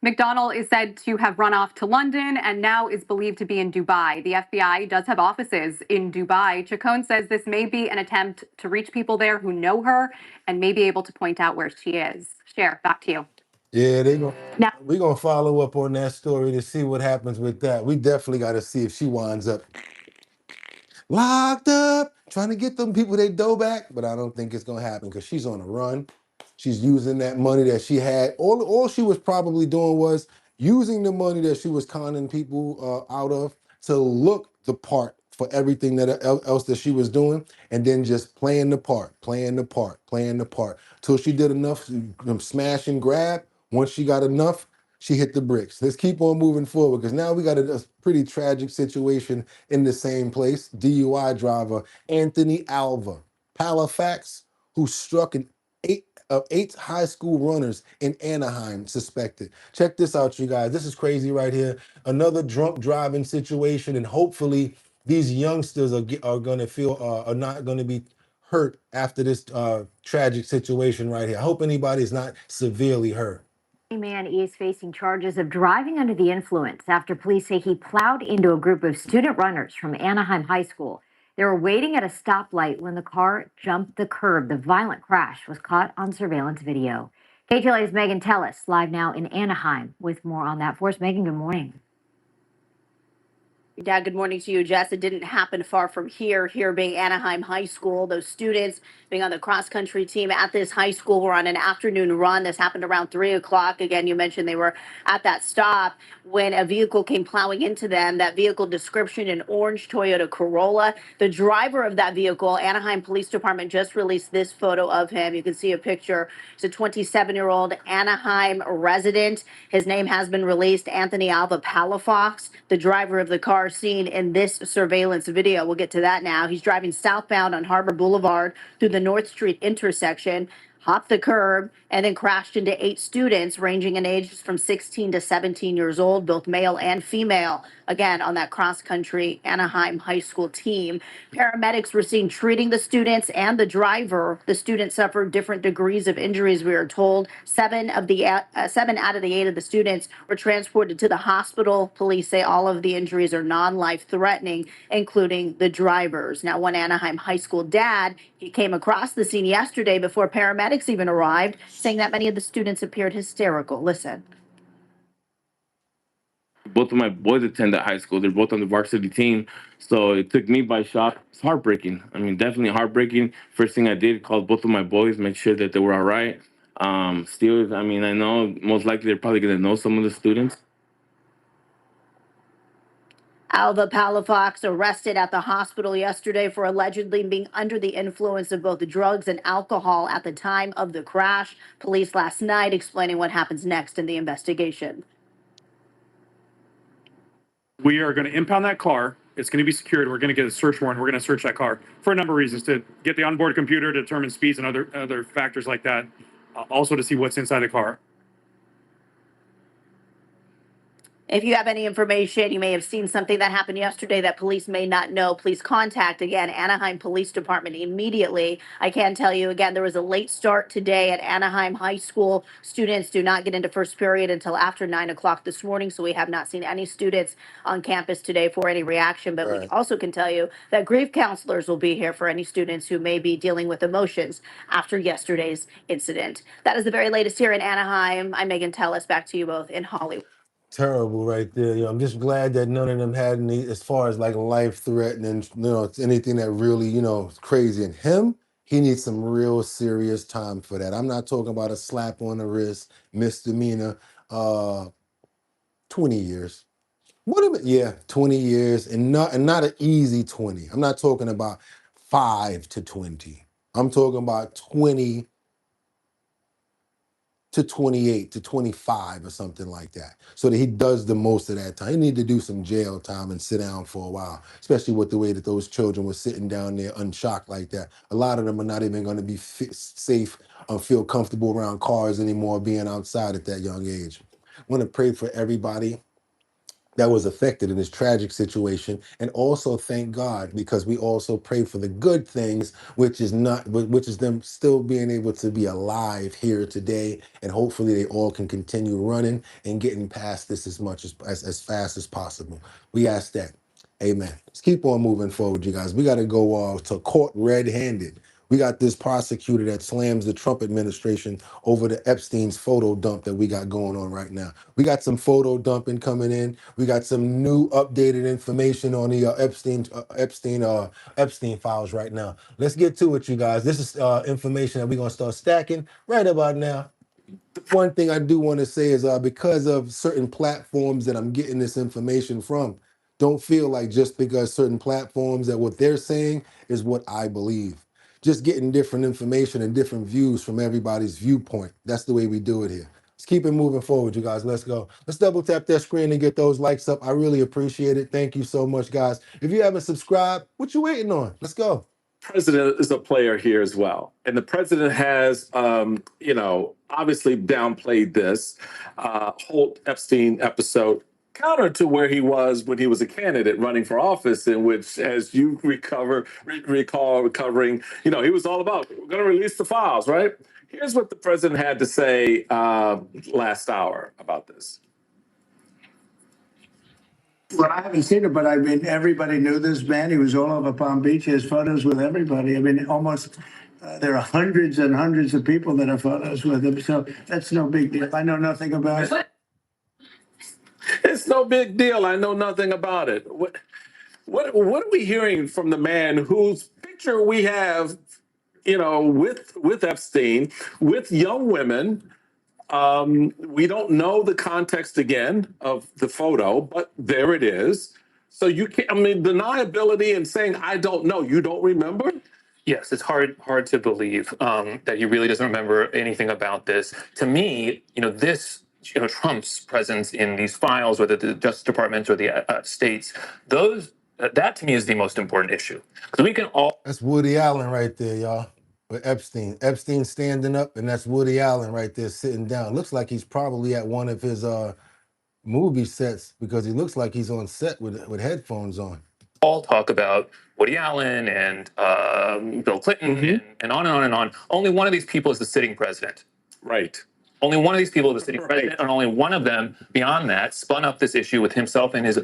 McDonald is said to have run off to London and now is believed to be in Dubai. The FBI does have offices in Dubai. Chacon says this may be an attempt to reach people there who know her and may be able to point out where she is. Cher, back to you. Yeah, we're gonna follow up on that story to see what happens with that. We definitely got to see if she winds up locked up, trying to get them people their dough back. But I don't think it's gonna happen because she's on a run. She's using that money that she had. All she was probably doing was using the money that she was conning people out of to look the part for everything that else that she was doing, and then just playing the part, till she did enough smash and grab. Once she got enough, she hit the bricks. Let's keep on moving forward because now we got a pretty tragic situation in the same place. DUI driver Anthony Alva Palafax, who struck eight high school runners in Anaheim, suspected. Check this out, you guys. This is crazy right here. Another drunk driving situation, and hopefully these youngsters are going to feel are not going to be hurt after this tragic situation right here. I hope anybody's not severely hurt. A man is facing charges of driving under the influence after police say he plowed into a group of student runners from Anaheim High School. They were waiting at a stoplight when the car jumped the curb. The violent crash was caught on surveillance video. KTLA's Megan Tellis live now in Anaheim with more on that for us. Megan, good morning. Yeah, good morning to you, Jess. It didn't happen far from here being Anaheim High School. Those students being on the cross-country team at this high school were on an afternoon run. This happened around 3 o'clock. Again, you mentioned they were at that stop when a vehicle came plowing into them. That vehicle description, an orange Toyota Corolla. The driver of that vehicle, Anaheim Police Department just released this photo of him. You can see a picture. It's a 27-year-old Anaheim resident. His name has been released, Anthony Alva Palafox, the driver of the car seen in this surveillance video. We'll get to that now. He's driving southbound on Harbor Boulevard through the North Street intersection, hopped the curb, and then crashed into 8 students ranging in ages from 16 to 17 years old, both male and female, again, on that cross-country Anaheim High School team. Paramedics were seen treating the students and the driver. The students suffered different degrees of injuries, we are told. 7 out of the 8 of the students were transported to the hospital. Police say all of the injuries are non-life-threatening, including the drivers. Now, one Anaheim High School dad, he came across the scene yesterday before paramedics even arrived, saying that many of the students appeared hysterical. Listen. Both of my boys attend that high school. They're both on the varsity team. So it took me by shock. It's heartbreaking. I mean, definitely heartbreaking. First thing I did, called both of my boys, make sure that they were all right. Still, I mean, I know most likely they're probably going to know some of the students. Alva Palafox arrested at the hospital yesterday for allegedly being under the influence of both drugs and alcohol at the time of the crash. Police last night explaining what happens next in the investigation. We are going to impound that car. It's going to be secured. We're going to get a search warrant. We're going to search that car for a number of reasons: to get the onboard computer to determine speeds and other factors like that. Also to see what's inside the car. If you have any information, you may have seen something that happened yesterday that police may not know, please contact, again, Anaheim Police Department immediately. I can tell you, again, there was a late start today at Anaheim High School. Students do not get into first period until after 9 o'clock this morning, so we have not seen any students on campus today for any reaction. But we also can tell you that grief counselors will be here for any students who may be dealing with emotions after yesterday's incident. That is the very latest here in Anaheim. I'm Megan Tellis. Back to you both in Hollywood. Terrible right there. I'm just glad that none of them had any, as far as like life-threatening, anything that really, is crazy. And him, he needs some real serious time for that. I'm not talking about a slap on the wrist, misdemeanor, 20 years. What am I? Yeah, 20 years, and not an easy 20. I'm not talking about 5 to 20. I'm talking about 20 to 28 to 25 or something like that, so that he does the most of that time. He need to do some jail time and sit down for a while, especially with the way that those children were sitting down there unshocked like that. A lot of them are not even going to be safe or feel comfortable around cars anymore, being outside at that young age. I want to pray for everybody that was affected in this tragic situation, and also thank God, because we also pray for the good things, which is them still being able to be alive here today, and hopefully they all can continue running and getting past this as fast as possible. We ask that. Amen. Let's keep on moving forward, you guys. We got to go to court red-handed. We got this prosecutor that slams the Trump administration over the Epstein's photo dump that we got going on right now. We got some photo dumping coming in. We got some new updated information on the Epstein files right now. Let's get to it, you guys. This is information that we're gonna start stacking right about now. One thing I do want to say is because of certain platforms that I'm getting this information from, don't feel like just because certain platforms that what they're saying is what I believe. Just getting different information and different views from everybody's viewpoint. That's the way we do it here. Let's keep it moving forward, you guys. Let's go. Let's double tap that screen and get those likes up. I really appreciate it. Thank you so much, guys. If you haven't subscribed, what you waiting on? Let's go. President is a player here as well. And the president has, obviously downplayed this whole Epstein episode, counter to where he was when he was a candidate running for office, in which, as you recall recovering, he was all about, we're going to release the files, right? Here's what the president had to say last hour about this. Well, I haven't seen it, but I mean, everybody knew this man. He was all over Palm Beach. He has photos with everybody. I mean, almost there are hundreds and hundreds of people that have photos with him. So that's no big deal. I know nothing about it. It's no big deal. I know nothing about it. What are we hearing from the man whose picture we have, with Epstein, with young women? We don't know the context again of the photo, but there it is. So you can't, deniability and saying, I don't know, you don't remember? Yes, it's hard to believe that he really doesn't remember anything about this. To me, Trump's presence in these files, whether the Justice Department or the states, that to me is the most important issue. Because we can all— That's Woody Allen right there, y'all. With Epstein. Epstein standing up, and that's Woody Allen right there sitting down. Looks like he's probably at one of his movie sets, because he looks like he's on set with headphones on. all talk about Woody Allen and Bill Clinton and on and on and on. Only one of these people is the sitting president. Right. Only one of these people is the sitting president, and only one of them, beyond that, spun up this issue with himself and his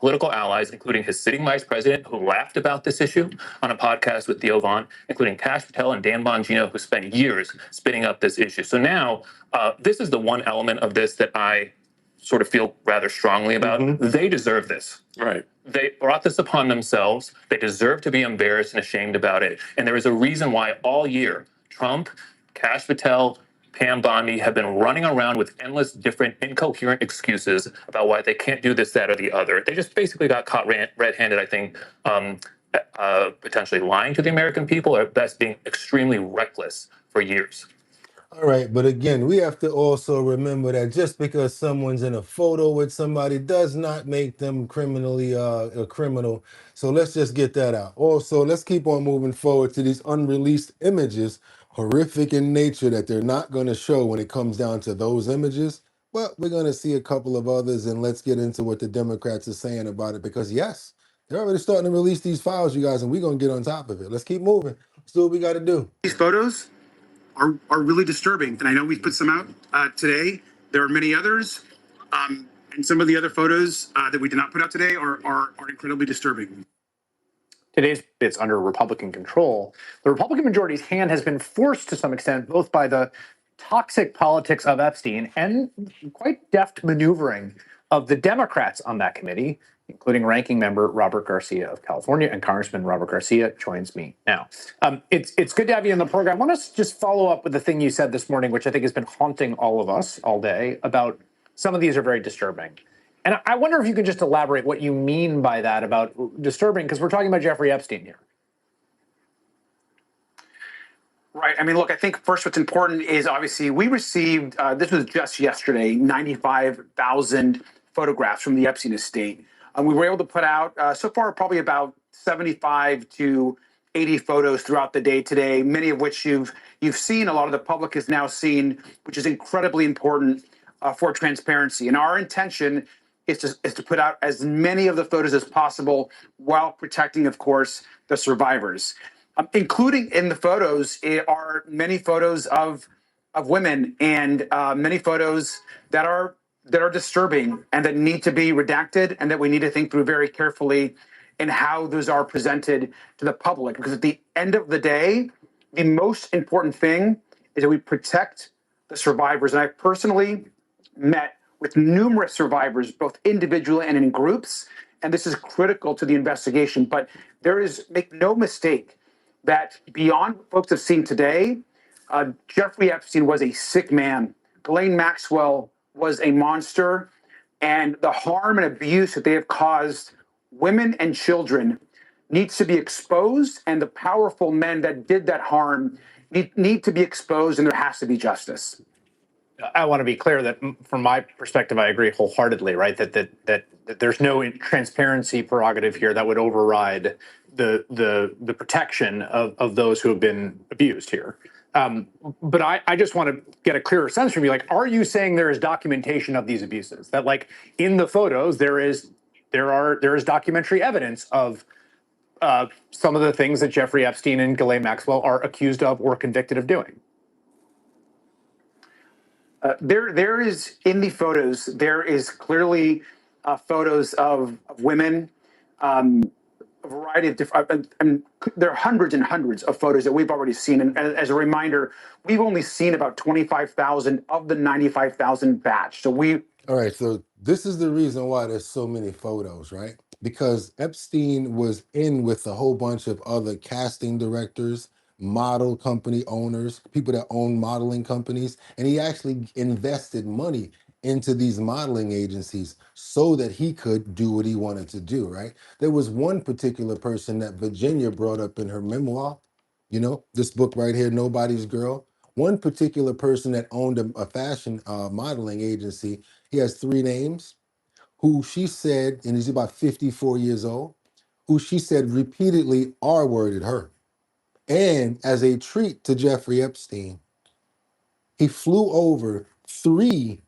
political allies, including his sitting vice president, who laughed about this issue on a podcast with Theo Vaughn, including Kash Patel and Dan Bongino, who spent years spinning up this issue. So now, this is the one element of this that I sort of feel rather strongly about. They deserve this. Right. They brought this upon themselves. They deserve to be embarrassed and ashamed about it. And there is a reason why all year, Trump, Kash Patel, Pam Bondi have been running around with endless different incoherent excuses about why they can't do this, that, or the other. They just basically got caught red-handed, I think, potentially lying to the American people, or at best being extremely reckless for years. All right, but again, we have to also remember that just because someone's in a photo with somebody does not make them criminally a criminal. So let's just get that out. Also, let's keep on moving forward to these unreleased images, horrific in nature, that they're not going to show when it comes down to those images. But we're going to see a couple of others, and let's get into what the Democrats are saying about it, because yes, they're already starting to release these files, you guys, and we're going to get on top of it. Let's keep moving. Let's do what we got to do. These photos are really disturbing. And I know we've put some out today. There are many others. And some of the other photos that we did not put out today are incredibly disturbing. Today's it's under Republican control. The Republican majority's hand has been forced to some extent, both by the toxic politics of Epstein and quite deft maneuvering of the Democrats on that committee, including ranking member Robert Garcia of California, and Congressman Robert Garcia joins me now. It's good to have you on the program. I want to just follow up with the thing you said this morning, which I think has been haunting all of us all day, about some of these are very disturbing. And I wonder if you could just elaborate what you mean by that about disturbing, because we're talking about Jeffrey Epstein here. Right. I mean, look, I think first what's important is obviously we received, this was just yesterday, 95,000 photographs from the Epstein estate. We were able to put out so far probably about 75 to 80 photos throughout the day today, many of which you've seen, a lot of the public has now seen, which is incredibly important for transparency. And our intention is to put out as many of the photos as possible while protecting, of course, the survivors. Including in the photos are many photos of women and many photos that are disturbing and that need to be redacted and that we need to think through very carefully in how those are presented to the public. Because at the end of the day, the most important thing is that we protect the survivors. And I personally met with numerous survivors, both individually and in groups, and this is critical to the investigation. But there is, make no mistake, that beyond what folks have seen today, Jeffrey Epstein was a sick man. Ghislaine Maxwell was a monster, and the harm and abuse that they have caused women and children needs to be exposed, and the powerful men that did that harm need to be exposed, and there has to be justice. I want to be clear that from my perspective, I agree wholeheartedly, right? That there's no transparency prerogative here that would override the protection of those who have been abused here. But I just want to get a clearer sense from you. Like, are you saying there is documentation of these abuses? That, like, in the photos there is documentary evidence of some of the things that Jeffrey Epstein and Ghislaine Maxwell are accused of or convicted of doing? There is, in the photos, there is clearly photos of women, a variety of different, and there are hundreds and hundreds of photos that we've already seen. And as a reminder, we've only seen about 25,000 of the 95,000 batch. So All right, so this is the reason why there's so many photos, right? Because Epstein was in with a whole bunch of other casting directors, model company owners, people that own modeling companies, and he actually invested money into these modeling agencies so that he could do what he wanted to do, right? There was one particular person that Virginia brought up in her memoir, you know, this book right here, Nobody's Girl. One particular person that owned a fashion modeling agency, he has three names, who she said, and he's about 54 years old, who she said repeatedly R-worded her. And as a treat to Jeffrey Epstein, he flew over three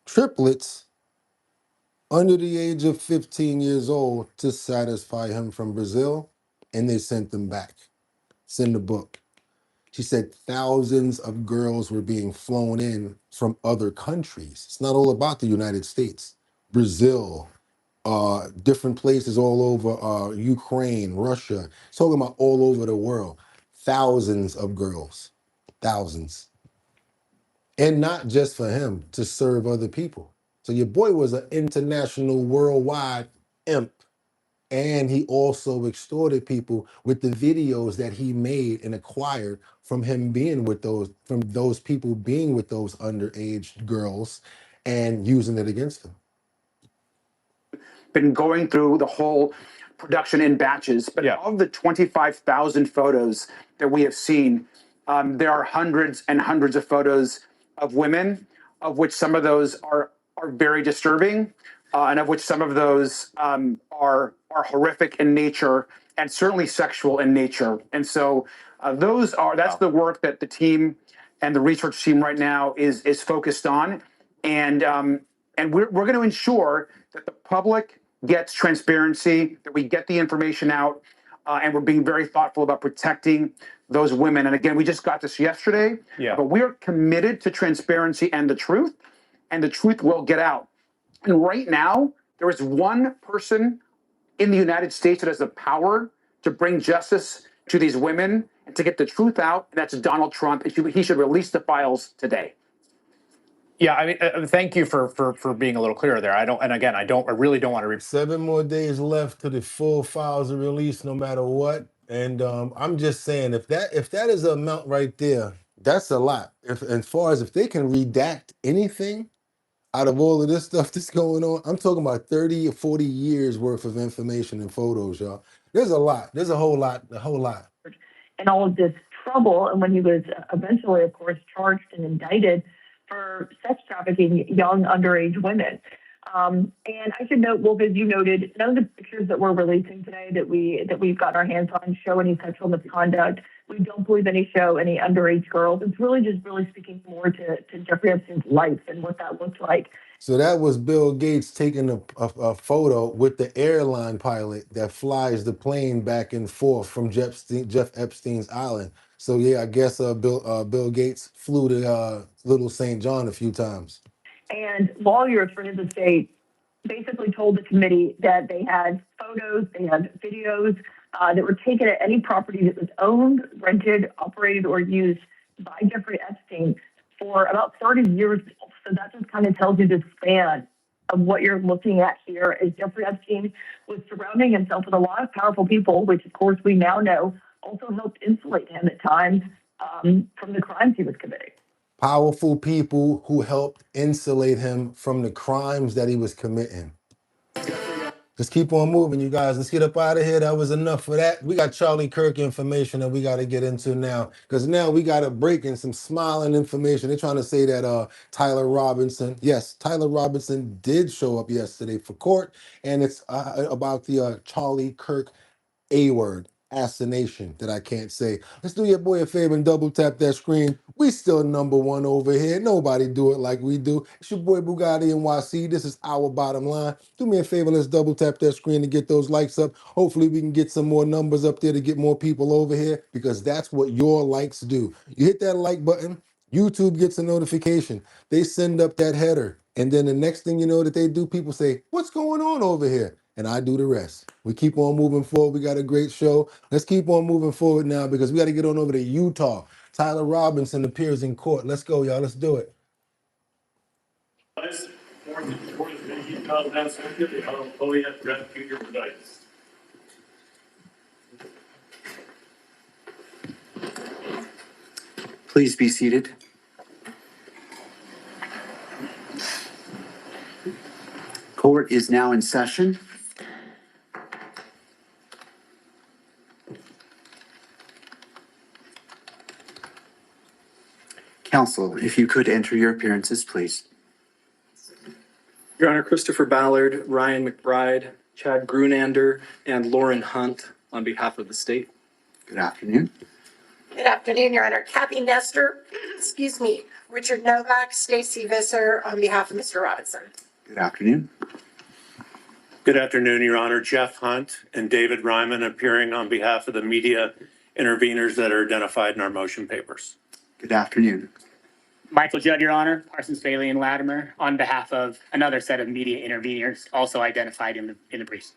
triplets under the age of 15 years old to satisfy him from Brazil, and they sent them back. It's in the book. She said thousands of girls were being flown in from other countries. It's not all about the United States. Brazil, different places all over, Ukraine, Russia. It's talking about all over the world. Thousands of girls, thousands. And not just for him, to serve other people. So your boy was an international, worldwide imp. And he also extorted people with the videos that he made and acquired from him being with those people being with those underage girls and using it against them. been going through the whole production in batches, but of the 25,000 photos that we have seen, there are hundreds and hundreds of photos of women, of which some of those are very disturbing, and of which some of those are horrific in nature and certainly sexual in nature. And so that's the work that the team and the research team right now is focused on, and we're going to ensure that the public gets transparency, that we get the information out, and we're being very thoughtful about protecting those women. And again, we just got this yesterday, but we are committed to transparency and the truth will get out. And right now, there is one person in the United States that has the power to bring justice to these women and to get the truth out, and that's Donald Trump. He should release the files today. Yeah, I mean, thank you for being a little clearer there. I really don't want to. 7 more days left to the full files are released, no matter what. And I'm just saying, if that is the amount right there, that's a lot. As far as if they can redact anything out of all of this stuff that's going on, I'm talking about 30 or 40 years worth of information and photos, y'all. There's a lot. There's a whole lot. And all of this trouble, and when he was eventually, of course, charged and indicted for sex trafficking young underage women. And I should note, Wolf, as you noted, none of the pictures that we're releasing today that we've got our hands on show any sexual misconduct. We don't believe any show any underage girls. It's really just speaking more to Jeffrey Epstein's life and what that looked like. So that was Bill Gates taking a photo with the airline pilot that flies the plane back and forth from Jeff Epstein's island. So yeah, I guess Bill Gates flew to Little St. John a few times. And lawyers for his estate basically told the committee that they had photos, they had videos that were taken at any property that was owned, rented, operated, or used by Jeffrey Epstein for about 30 years. So that just kind of tells you the span of what you're looking at here. Is Jeffrey Epstein was surrounding himself with a lot of powerful people, which of course we now know also helped insulate him at times from the crimes he was committing. Powerful people who helped insulate him from the crimes that he was committing. Let's keep on moving, you guys. Let's get up out of here. That was enough for that. We got Charlie Kirk information that we got to get into now, because now we got a break and some smiling information. They're trying to say that Tyler Robinson, yes, Tyler Robinson did show up yesterday for court, and it's about the Charlie Kirk A-word, assassination, that I can't say. Let's do your boy a favor and double tap that screen. We still #1 over here. Nobody do it like we do. It's your boy BOOGOTTINYC. This is our bottom line. Do me a favor, let's double tap that screen to get those likes up. Hopefully we can get some more numbers up there to get more people over here, because that's what your likes do. You hit that like button, YouTube gets a notification. They send up that header. And then the next thing you know that they do, people say, what's going on over here? And I do the rest. We keep on moving forward. We got a great show. Let's keep on moving forward now, because we got to get on over to Utah. Tyler Robinson appears in court. Let's go, y'all. Let's do it. Please be seated. Court is now in session. Counsel, if you could enter your appearances, please. Your Honor, Christopher Ballard, Ryan McBride, Chad Grunander, and Lauren Hunt on behalf of the state. Good afternoon. Good afternoon, Your Honor. Kathy Nestor, excuse me, Richard Novak, Stacy Visser on behalf of Mr. Robinson. Good afternoon. Good afternoon, Your Honor. Jeff Hunt and David Ryman appearing on behalf of the media interveners that are identified in our motion papers. Good afternoon. Michael Judd, Your Honor, Parsons, Bailey, and Latimer on behalf of another set of media interveners also identified in the briefs.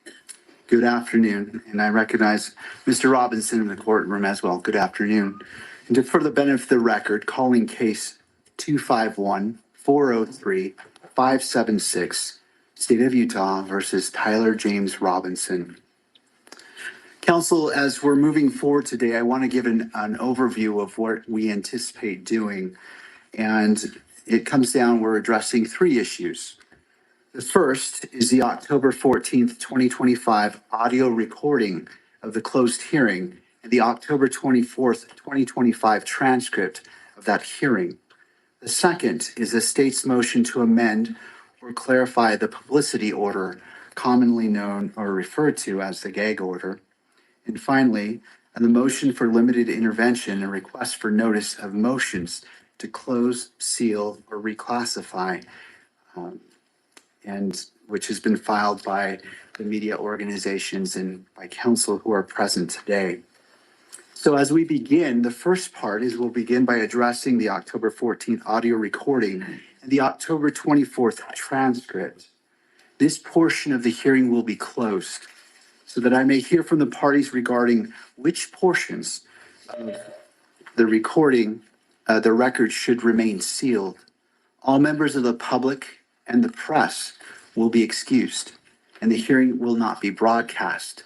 Good afternoon, and I recognize Mr. Robinson in the courtroom as well. Good afternoon. And for the benefit of the record, calling case 251-403-576, State of Utah versus Tyler James Robinson. Counsel, as we're moving forward today, I want to give an overview of what we anticipate doing. And it comes down, we're addressing 3 issues. The first is the October 14th, 2025 audio recording of the closed hearing and the October 24th, 2025 transcript of that hearing. The second is the state's motion to amend or clarify the publicity order, commonly known or referred to as the gag order. And finally, the motion for limited intervention and request for notice of motions to close, seal, or reclassify, and which has been filed by the media organizations and by counsel who are present today. So as we begin, the first part is we'll begin by addressing the October 14th audio recording and the October 24th transcript. This portion of the hearing will be closed so that I may hear from the parties regarding which portions of the recording, the record should remain sealed. All members of the public and the press will be excused, and the hearing will not be broadcast.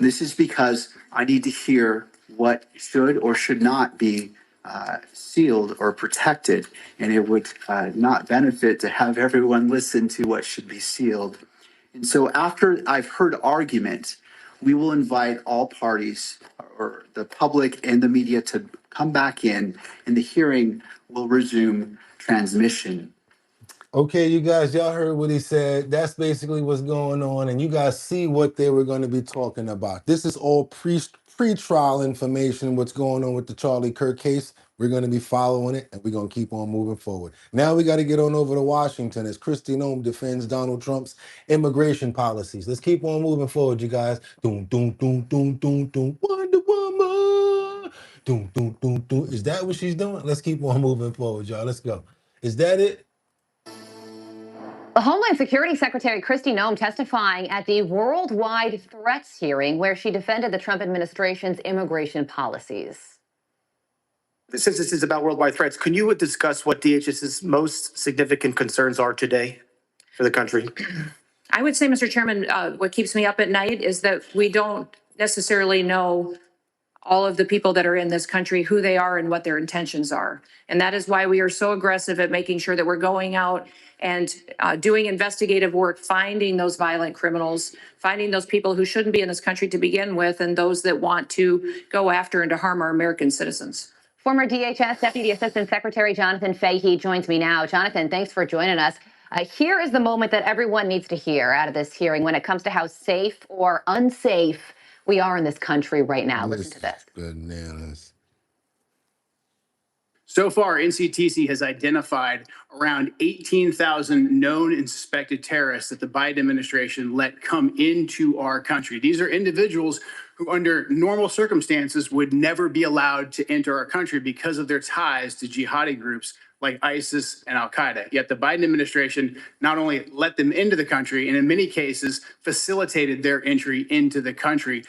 This is because I need to hear what should or should not be sealed or protected, and it would not benefit to have everyone listen to what should be sealed. And so after I've heard argument, We will invite all parties or the public and the media to come back in, and the hearing will resume transmission. Okay, you guys, y'all heard what he said. That's basically what's going on, and you guys see what they were going to be talking about. This is all pre-trial information, what's going on with the Charlie Kirk case. We're going to be following it, and we're going to keep on moving forward. Now we got to get on over to Washington as Kristi Noem defends Donald Trump's immigration policies. Let's keep on moving forward, you guys. Doom, doom, doom, doom, doom, doom. Wonder Woman. Doom, doom, doom, doom. Is that what she's doing? Let's keep on moving forward, y'all. Let's go. Is that it? The Homeland Security Secretary Kristi Noem testifying at the Worldwide Threats hearing where she defended the Trump administration's immigration policies. Since this is about worldwide threats, can you discuss what DHS's most significant concerns are today for the country? I would say, Mr. Chairman, what keeps me up at night is that we don't necessarily know all of the people that are in this country, who they are and what their intentions are. And that is why we are so aggressive at making sure that we're going out and doing investigative work, finding those violent criminals, finding those people who shouldn't be in this country to begin with, and those that want to go after and to harm our American citizens. Former DHS Deputy Assistant Secretary Jonathan Fahey joins me now. Jonathan, thanks for joining us. Here is the moment that everyone needs to hear out of this hearing when it comes to how safe or unsafe we are in this country right now. Listen to this. Bananas. So far, NCTC has identified around 18,000 known and suspected terrorists that the Biden administration let come into our country. These are individuals who, under normal circumstances, would never be allowed to enter our country because of their ties to jihadi groups like ISIS and al-Qaeda. Yet the Biden administration not only let them into the country, and in many cases facilitated their entry into the country.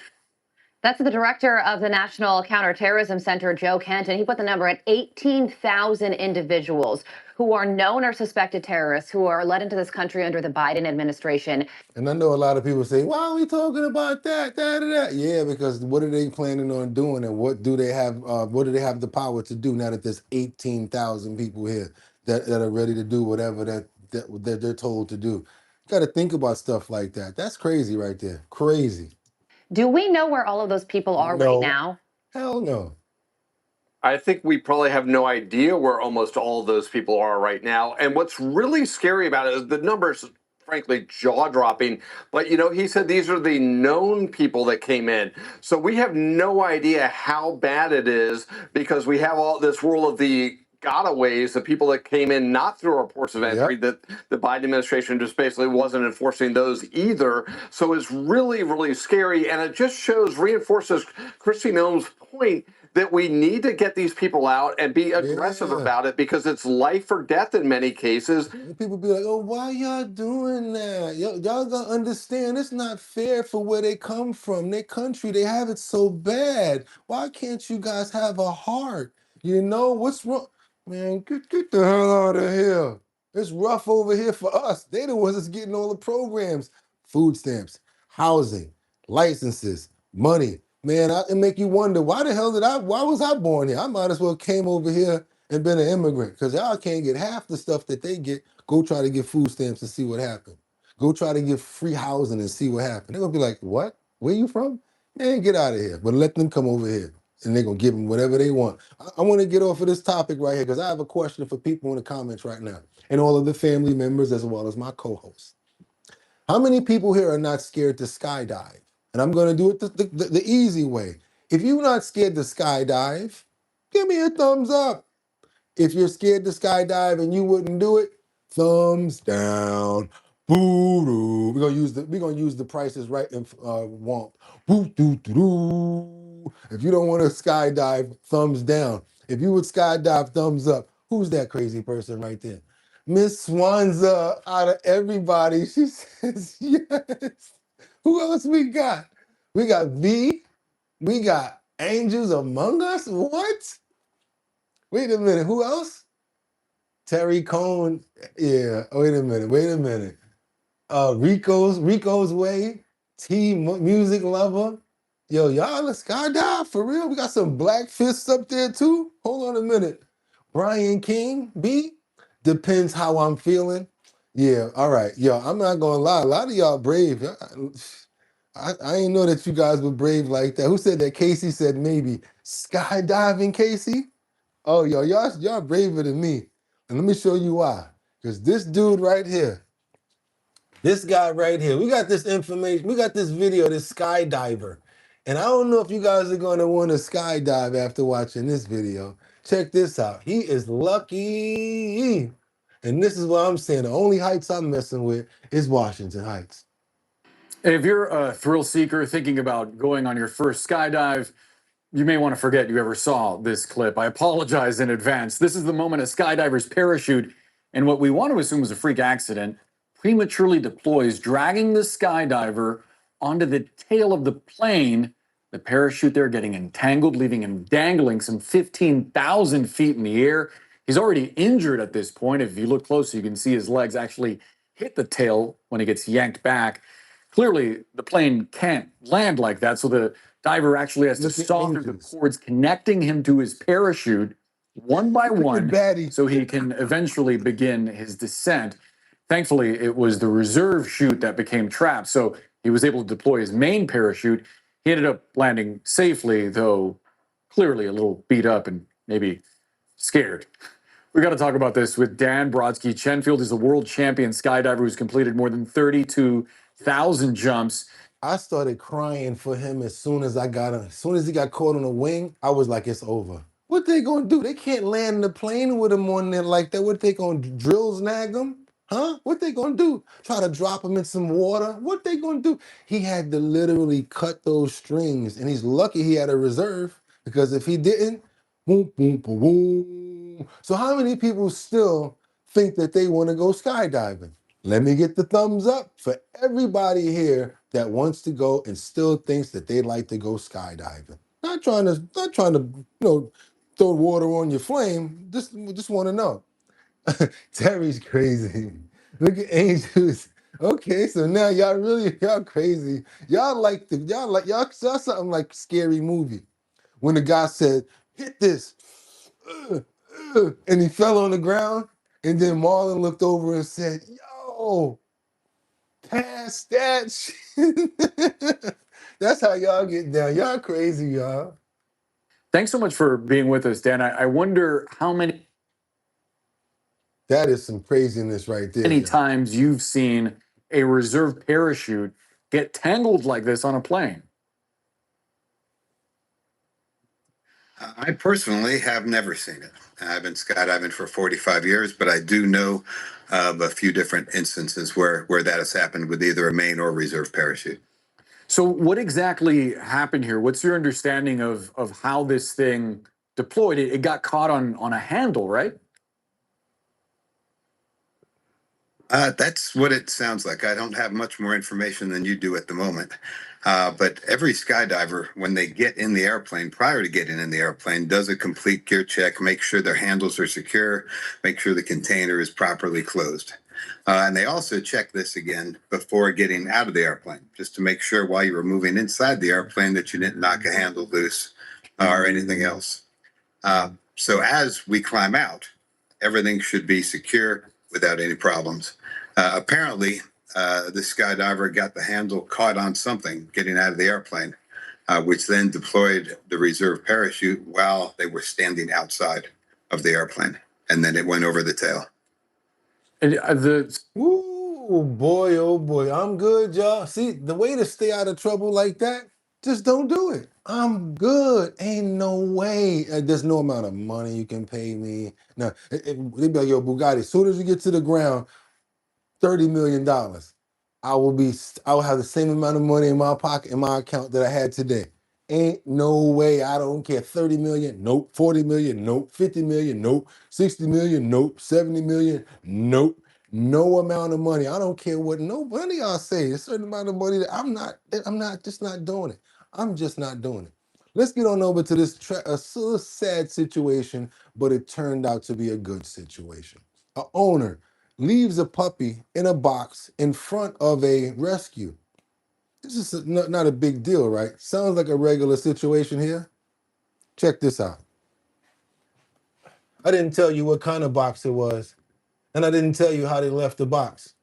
That's the director of the National Counterterrorism Center, Joe Kent, and he put the number at 18,000 individuals who are known or suspected terrorists who are let into this country under the Biden administration. And I know a lot of people say, why are we talking about that? Yeah, because what are they planning on doing, and what do they have the power to do now that there's 18,000 people here that are ready to do whatever that they're told to do? You got to think about stuff like that. That's crazy right there. Crazy. Do we know where all of those people are right now? Hell no. I think we probably have no idea where almost all of those people are right now. And what's really scary about it is the numbers, frankly, jaw-dropping. But, you know, he said these are the known people that came in. So we have no idea how bad it is because we have all this rule of the gotaways, the people that came in not through our ports of entry, that the Biden administration just basically wasn't enforcing those either. So it's really, really scary. And it just reinforces Kristi Noem's point that we need to get these people out and be aggressive about it because it's life or death in many cases. People be like, oh, why y'all doing that? Y'all gotta understand, it's not fair for where they come from. Their country, they have it so bad. Why can't you guys have a heart? You know, what's wrong? Man, get the hell out of here. It's rough over here for us. They the ones that's getting all the programs. Food stamps, housing, licenses, money. Man, it make you wonder, why was I born here? I might as well came over here and been an immigrant because y'all can't get half the stuff that they get. Go try to get food stamps and see what happened. Go try to get free housing and see what happened. They're going to be like, what? Where you from? Man, get out of here. But let them come over here and they're going to give them whatever they want. I want to get off of this topic right here because I have a question for people in the comments right now and all of the family members as well as my co-hosts. How many people here are not scared to skydive? And I'm going to do it the easy way. If you're not scared to skydive, give me a thumbs up. If you're scared to skydive and you wouldn't do it, thumbs down. Boo-doo. We're gonna use the Price is Right and womp. Boo-doo-doo-doo. If you don't want to skydive, thumbs down. If you would skydive, thumbs up. Who's that crazy person right there? Miss Swanza, out of everybody, she says yes. Who else we got? We got V. We got Angels Among Us. What? Wait a minute. Who else? Terry Cohn. Yeah. Wait a minute. Rico's Way. Music Lover. Yo, y'all, let's skydive for real. We got some black fists up there too. Hold on a minute. Brian King, B. Depends how I'm feeling. Yeah, all right. Yo, I'm not gonna lie. A lot of y'all brave. I didn't know that you guys were brave like that. Who said that? Casey said maybe. Skydiving, Casey? Oh, y'all braver than me. And let me show you why. Because this dude right here, this guy right here, we got this information, we got this video, this skydiver. And I don't know if you guys are going to want to skydive after watching this video. Check this out. He is lucky. And this is what I'm saying. The only heights I'm messing with is Washington Heights. If you're a thrill seeker thinking about going on your first skydive, you may want to forget you ever saw this clip. I apologize in advance. This is the moment a skydiver's parachute, and what we want to assume was a freak accident, prematurely deploys, dragging the skydiver onto the tail of the plane. The parachute there getting entangled, leaving him dangling some 15,000 feet in the air. He's already injured at this point. If you look close, you can see his legs actually hit the tail when he gets yanked back. Clearly, the plane can't land like that, so the diver actually has to saw through the cords connecting him to his parachute one by one so he can eventually begin his descent. Thankfully, it was the reserve chute that became trapped, so he was able to deploy his main parachute. He ended up landing safely, though clearly a little beat up and maybe scared. We got to talk about this with Dan Brodsky. Chenfield is a world champion skydiver who's completed more than 32,000 jumps. I started crying for him as soon as he got caught on a wing. I was like, it's over. What they gonna do? They can't land the plane with him on there like that. What they gonna do? Drill snag him? Huh? What they gonna do? Try to drop him in some water? What they gonna do? He had to literally cut those strings, and he's lucky he had a reserve, because if he didn't, boom, boom, boom, boom. So how many people still think that they want to go skydiving? Let me get the thumbs up for everybody here that wants to go and still thinks that they'd like to go skydiving. Not trying to throw water on your flame. Just want to know. Terry's crazy. Look at Angels. Okay, so now y'all crazy. Y'all saw something like Scary Movie when the guy said, "Hit this," and he fell on the ground, and then Marlon looked over and said, "Yo, pass that shit." That's how y'all get down. Y'all crazy, y'all. Thanks so much for being with us, Dan. I wonder how many That is some craziness right there. times you've seen a reserve parachute get tangled like this on a plane. I personally have never seen it. I've been skydiving for 45 years, but I do know of a few different instances where that has happened with either a main or reserve parachute. So what exactly happened here? What's your understanding of how this thing deployed? It got caught on a handle, right? That's what it sounds like. I don't have much more information than you do at the moment. But every skydiver, when they get in the airplane, prior to getting in the airplane, does a complete gear check, make sure their handles are secure, make sure the container is properly closed. And they also check this again before getting out of the airplane, just to make sure while you were moving inside the airplane that you didn't knock a handle loose or anything else. So as we climb out, everything should be secure without any problems. Apparently, the skydiver got the handle caught on something getting out of the airplane, which then deployed the reserve parachute while they were standing outside of the airplane. And then it went over the tail. And Ooh, boy, oh boy. I'm good, y'all. See, the way to stay out of trouble like that, just don't do it. I'm good. Ain't no way. There's no amount of money you can pay me. No, they be like, yo, Bugatti, as soon as you get to the ground, $30 million. I will have the same amount of money in my pocket, in my account that I had today. Ain't no way. I don't care. 30 million, nope. 40 million, nope. 50 million, nope. 60 million, nope. 70 million, nope. No amount of money. I don't care what no money I'll say. A certain amount of money that I'm just not doing it. I'm just not doing it. Let's get on over to this a so sad situation, but it turned out to be a good situation. A owner leaves a puppy in a box in front of a rescue. This is not a big deal, right? Sounds like a regular situation here. Check this out. I didn't tell you what kind of box it was, and I didn't tell you how they left the box.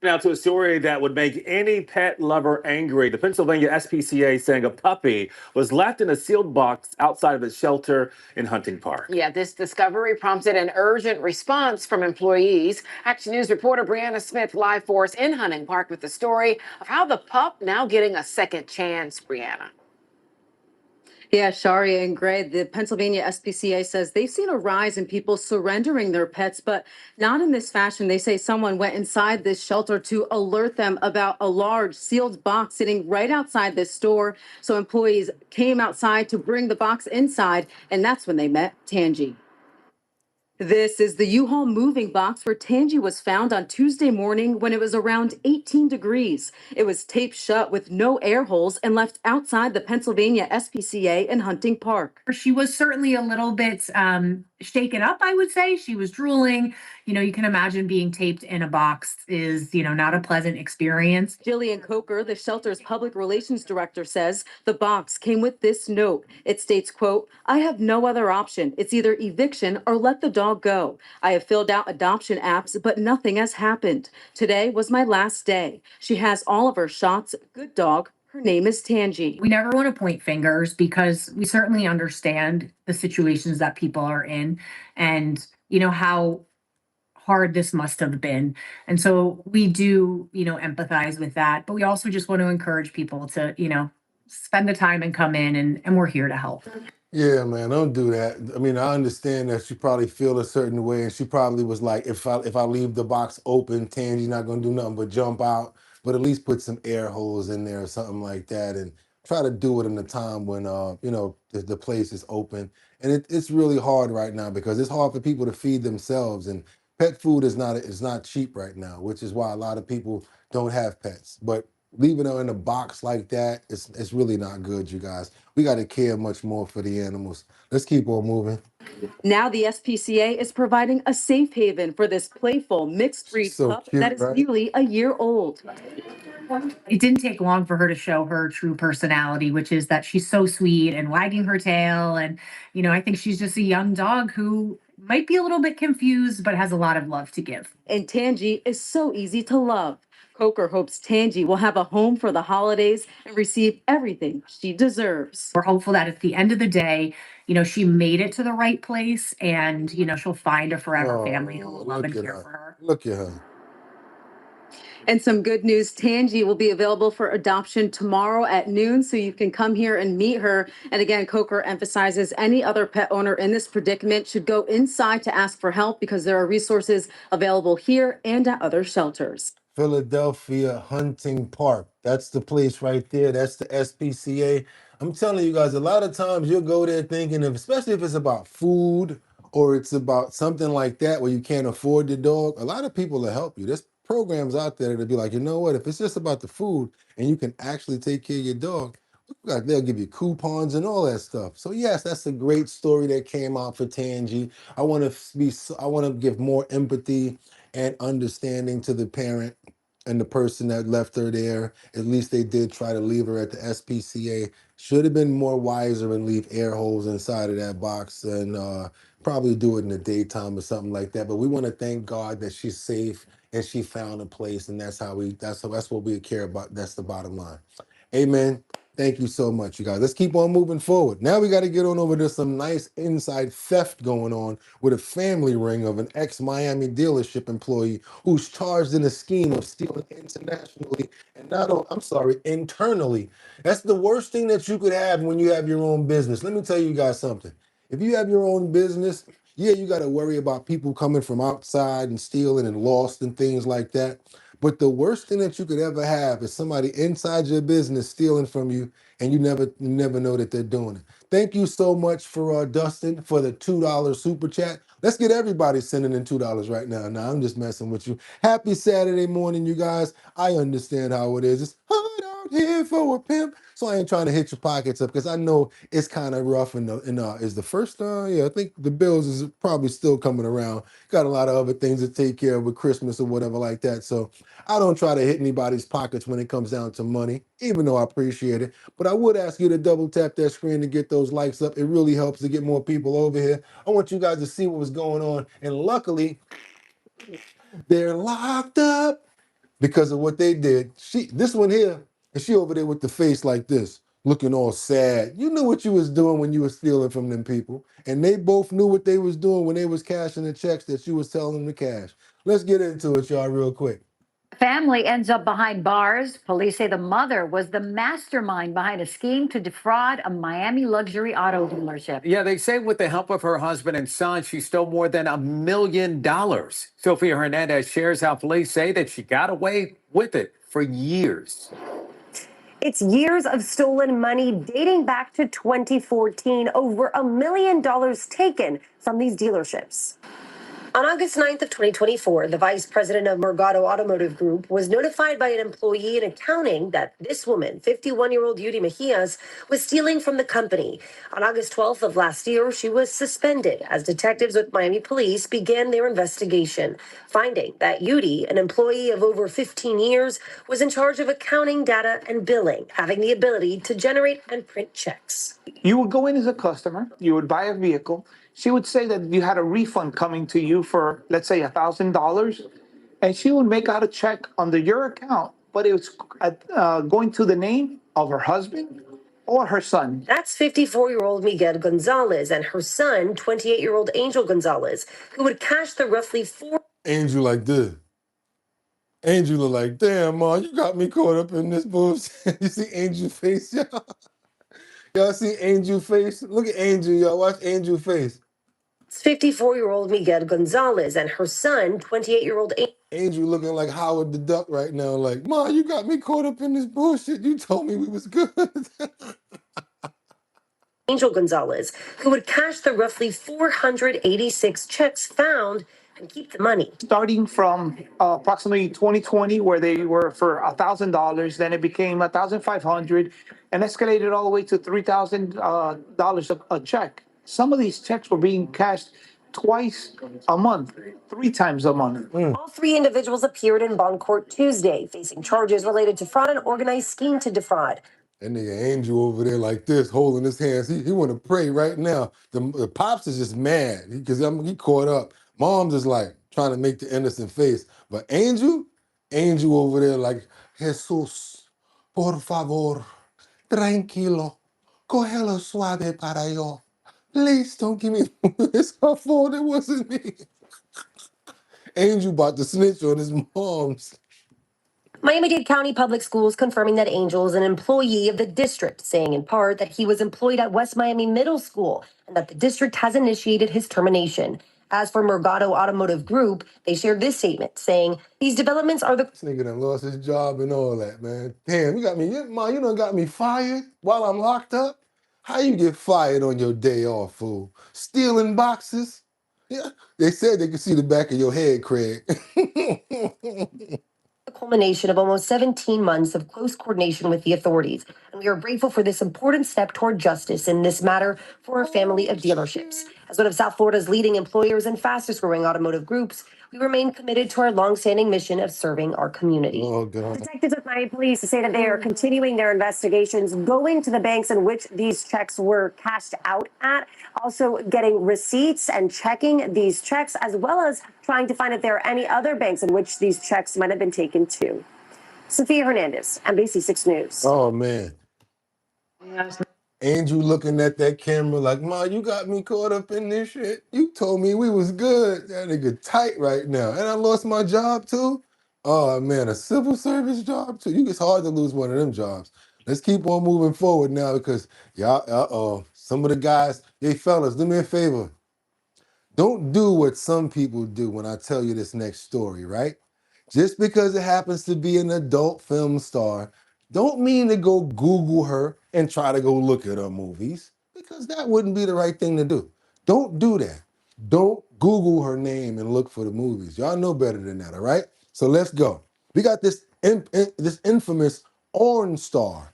Now to a story that would make any pet lover angry. The Pennsylvania SPCA saying a puppy was left in a sealed box outside of a shelter in Hunting Park. Yeah, this discovery prompted an urgent response from employees. Action News reporter Brianna Smith live for us in Hunting Park with the story of how the pup now getting a second chance, Brianna. Yeah, Shari and Greg, the Pennsylvania SPCA says they've seen a rise in people surrendering their pets, but not in this fashion. They say someone went inside this shelter to alert them about a large sealed box sitting right outside this store. So employees came outside to bring the box inside, and that's when they met Tangi. This is the U-Haul moving box where Tangi was found on Tuesday morning when it was around 18 degrees. It was taped shut with no air holes and left outside the Pennsylvania SPCA in Hunting Park. She was certainly a little bit shaken up, I would say. She was drooling. You know, you can imagine being taped in a box is, not a pleasant experience. Jillian Coker, the shelter's public relations director, says the box came with this note. It states, quote, "I have no other option. It's either eviction or let the dog go. I have filled out adoption apps, but nothing has happened. Today was my last day. She has all of her shots. Good dog. Her name is Tangi." We never want to point fingers because we certainly understand the situations that people are in and, how hard this must have been. And so we do, empathize with that. But we also just want to encourage people to, spend the time and come in and we're here to help. Yeah, man, don't do that. I mean, I understand that she probably feel a certain way, and she probably was like, if I leave the box open, Tangi's not gonna do nothing but jump out. But at least put some air holes in there or something like that, and try to do it in a time when the place is open. And it's really hard right now because it's hard for people to feed themselves, and pet food is not cheap right now, which is why a lot of people don't have pets. But leaving her in a box like that, it's really not good, you guys. We got to care much more for the animals. Let's keep on moving. Now the SPCA is providing a safe haven for this playful mixed breed So pup cute, that is right? nearly a year old. It didn't take long for her to show her true personality, which is that she's so sweet and wagging her tail. And, I think she's just a young dog who might be a little bit confused, but has a lot of love to give. And Tangi is so easy to love. Coker hopes Tangi will have a home for the holidays and receive everything she deserves. We're hopeful that at the end of the day, she made it to the right place and, she'll find a forever family who will love and care for her. Look at her. And some good news, Tangi will be available for adoption tomorrow at noon, so you can come here and meet her. And again, Coker emphasizes any other pet owner in this predicament should go inside to ask for help because there are resources available here and at other shelters. Philadelphia Hunting Park. That's the place right there. That's the SPCA. I'm telling you guys, a lot of times you'll go there thinking of, especially if it's about food or it's about something like that where you can't afford the dog, a lot of people will help you. There's programs out there that'll be like, you know what, if it's just about the food and you can actually take care of your dog, they'll give you coupons and all that stuff. So yes, that's a great story that came out for Tangi. I want to give more empathy and understanding to the parent and the person that left her there. At least they did try to leave her at the SPCA. Should have been more wiser and leave air holes inside of that box and probably do it in the daytime or something like that. But we want to thank God that she's safe and she found a place, and that's what we care about. That's the bottom line. Amen. Thank you so much, you guys. Let's keep on moving forward. Now we got to get on over to some nice inside theft going on with a family ring of an ex-Miami dealership employee who's charged in a scheme of stealing internationally and internally. That's the worst thing that you could have when you have your own business. Let me tell you guys something. If you have your own business, yeah, you got to worry about people coming from outside and stealing and lost and things like that. But the worst thing that you could ever have is somebody inside your business stealing from you, and you never know that they're doing it. Thank you so much for Dustin for the $2 super chat. Let's get everybody sending in $2 right now. Now I'm just messing with you. Happy Saturday morning, you guys. I understand how it is. It's hard out here for a pimp, so I ain't trying to hit your pockets up because I know it's kind of rough. Is the first I think the bills is probably still coming around. Got a lot of other things to take care of with Christmas or whatever like that. So I don't try to hit anybody's pockets when it comes down to money, even though I appreciate it. But I would ask you to double tap that screen to get those likes up. It really helps to get more people over here. I want you guys to see what was going on. And luckily, they're locked up. because of what they did. This one here, and she over there with the face like this, looking all sad. You knew what you was doing when you was stealing from them people. And they both knew what they was doing when they was cashing the checks that you was telling them to cash. Let's get into it, y'all, real quick. Family ends up behind bars. Police say the mother was the mastermind behind a scheme to defraud a Miami luxury auto dealership. Yeah, they say with the help of her husband and son, she stole more than $1 million. Sofia Hernandez shares how police say that she got away with it for years. It's years of stolen money dating back to 2014, over $1 million taken from these dealerships. On August 9th of 2024, the vice president of Morgado Automotive Group was notified by an employee in accounting that this woman, 51-year-old Yuri Mejias, was stealing from the company. On August 12th of last year, she was suspended as detectives with Miami police began their investigation, finding that Yuri, an employee of over 15 years, was in charge of accounting, data, and billing, having the ability to generate and print checks. You would go in as a customer, you would buy a vehicle. She would say that you had a refund coming to you for, let's say, $1,000, and she would make out a check under your account, but it was going to the name of her husband or her son. That's 54-year-old Miguel Gonzalez and her son, 28-year-old Angel Gonzalez, who would cash the roughly Angel like this. Angel look like, damn, Ma, you got me caught up in this bullshit. You see Angel face, y'all? Y'all see Angel face? Look at Angel, y'all. Watch Angel face. 54-year-old Miguel Gonzalez and her son, 28-year-old Angel looking like Howard the Duck right now, like, Ma, you got me caught up in this bullshit. You told me we was good. Angel Gonzalez, who would cash the roughly 486 checks found and keep the money. Starting from approximately 2020, where they were for $1,000, then it became $1,500, and escalated all the way to $3,000 a check. Some of these checks were being cashed twice a month, 3 times a month. All 3 individuals appeared in bond court Tuesday, facing charges related to fraud and organized scheme to defraud. That nigga Angel over there like this, holding his hands. He want to pray right now. The pops is just mad because he caught up. Mom's is like trying to make the innocent face. But Angel over there like, Jesus, por favor, tranquilo, cógelo suave para yo. Please don't give me, it's her fault, it wasn't me. Angel about to snitch on his moms. Miami-Dade County Public Schools confirming that Angel is an employee of the district, saying in part that he was employed at West Miami Middle School and that the district has initiated his termination. As for Morgado Automotive Group, they shared this statement saying, these developments are the... This nigga done lost his job and all that, man. Damn, you done got me fired while I'm locked up? How you get fired on your day off, fool? Stealing boxes? Yeah, they said they could see the back of your head, Craig. The culmination of almost 17 months of close coordination with the authorities, and we are grateful for this important step toward justice in this matter for our family of dealerships. As one of South Florida's leading employers and fastest growing automotive groups, we remain committed to our longstanding mission of serving our community. Oh, God. Detectives with Miami Police say that they are continuing their investigations, going to the banks in which these checks were cashed out at, also getting receipts and checking these checks, as well as trying to find if there are any other banks in which these checks might have been taken to. Sofia Hernandez, NBC6 News. Oh, man. Angel looking at that camera like, Ma, you got me caught up in this shit. You told me we was good. That nigga tight right now. And I lost my job too. Oh man, a civil service job too. It's hard to lose one of them jobs. Let's keep on moving forward now because y'all, some of the guys, hey fellas, do me a favor. Don't do what some people do when I tell you this next story, right? Just because it happens to be an adult film star, don't mean to go Google her and try to go look at her movies, because that wouldn't be the right thing to do. Don't do that. Don't Google her name and look for the movies. Y'all know better than that, all right? So let's go. We got this infamous orange star.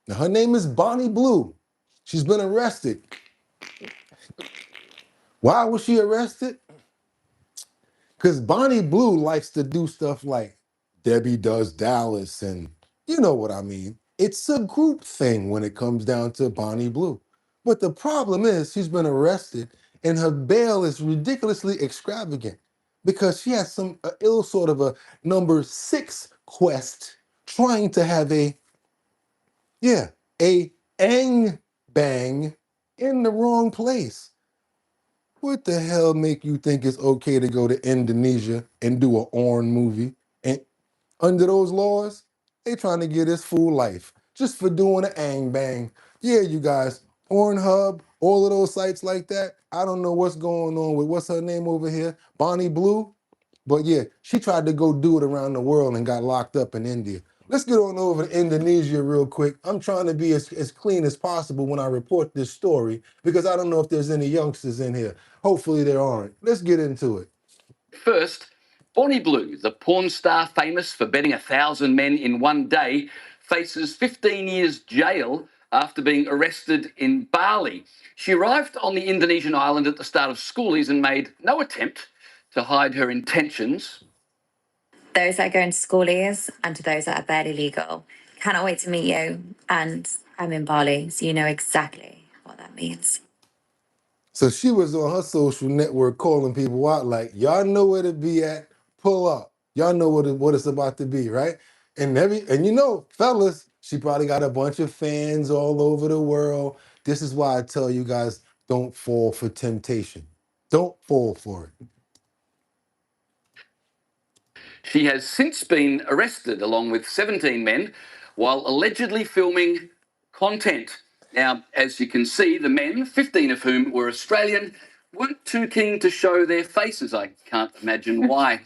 Now, her name is Bonnie Blue. She's been arrested. Why was she arrested? Because Bonnie Blue likes to do stuff like Debbie Does Dallas, and you know what I mean. It's a group thing when it comes down to Bonnie Blue. But the problem is she's been arrested and her bail is ridiculously extravagant because she has some ill sort of a number 6 quest trying to have a ang bang in the wrong place. What the hell make you think it's okay to go to Indonesia and do a Orn movie? And under those laws, they trying to get his full life just for doing an ang bang. Yeah, you guys, Pornhub, all of those sites like that. I don't know what's going on with what's her name over here, Bonnie Blue. But yeah, she tried to go do it around the world and got locked up in India. Let's get on over to Indonesia real quick. I'm trying to be as clean as possible when I report this story because I don't know if there's any youngsters in here. Hopefully there aren't. Let's get into it. First, Bonnie Blue, the porn star famous for betting 1,000 men in one day, faces 15 years jail after being arrested in Bali. She arrived on the Indonesian island at the start of schoolies and made no attempt to hide her intentions. Those that are going to schoolies and to those that are barely legal. Cannot wait to meet you. And I'm in Bali, so you know exactly what that means. So she was on her social network calling people out like, y'all know where to be at, pull up. Y'all know what it's about to be, right? And you know, fellas, she probably got a bunch of fans all over the world. This is why I tell you guys, don't fall for temptation. Don't fall for it. She has since been arrested along with 17 men while allegedly filming content. Now, as you can see, the men, 15 of whom were Australian, weren't too keen to show their faces. I can't imagine why.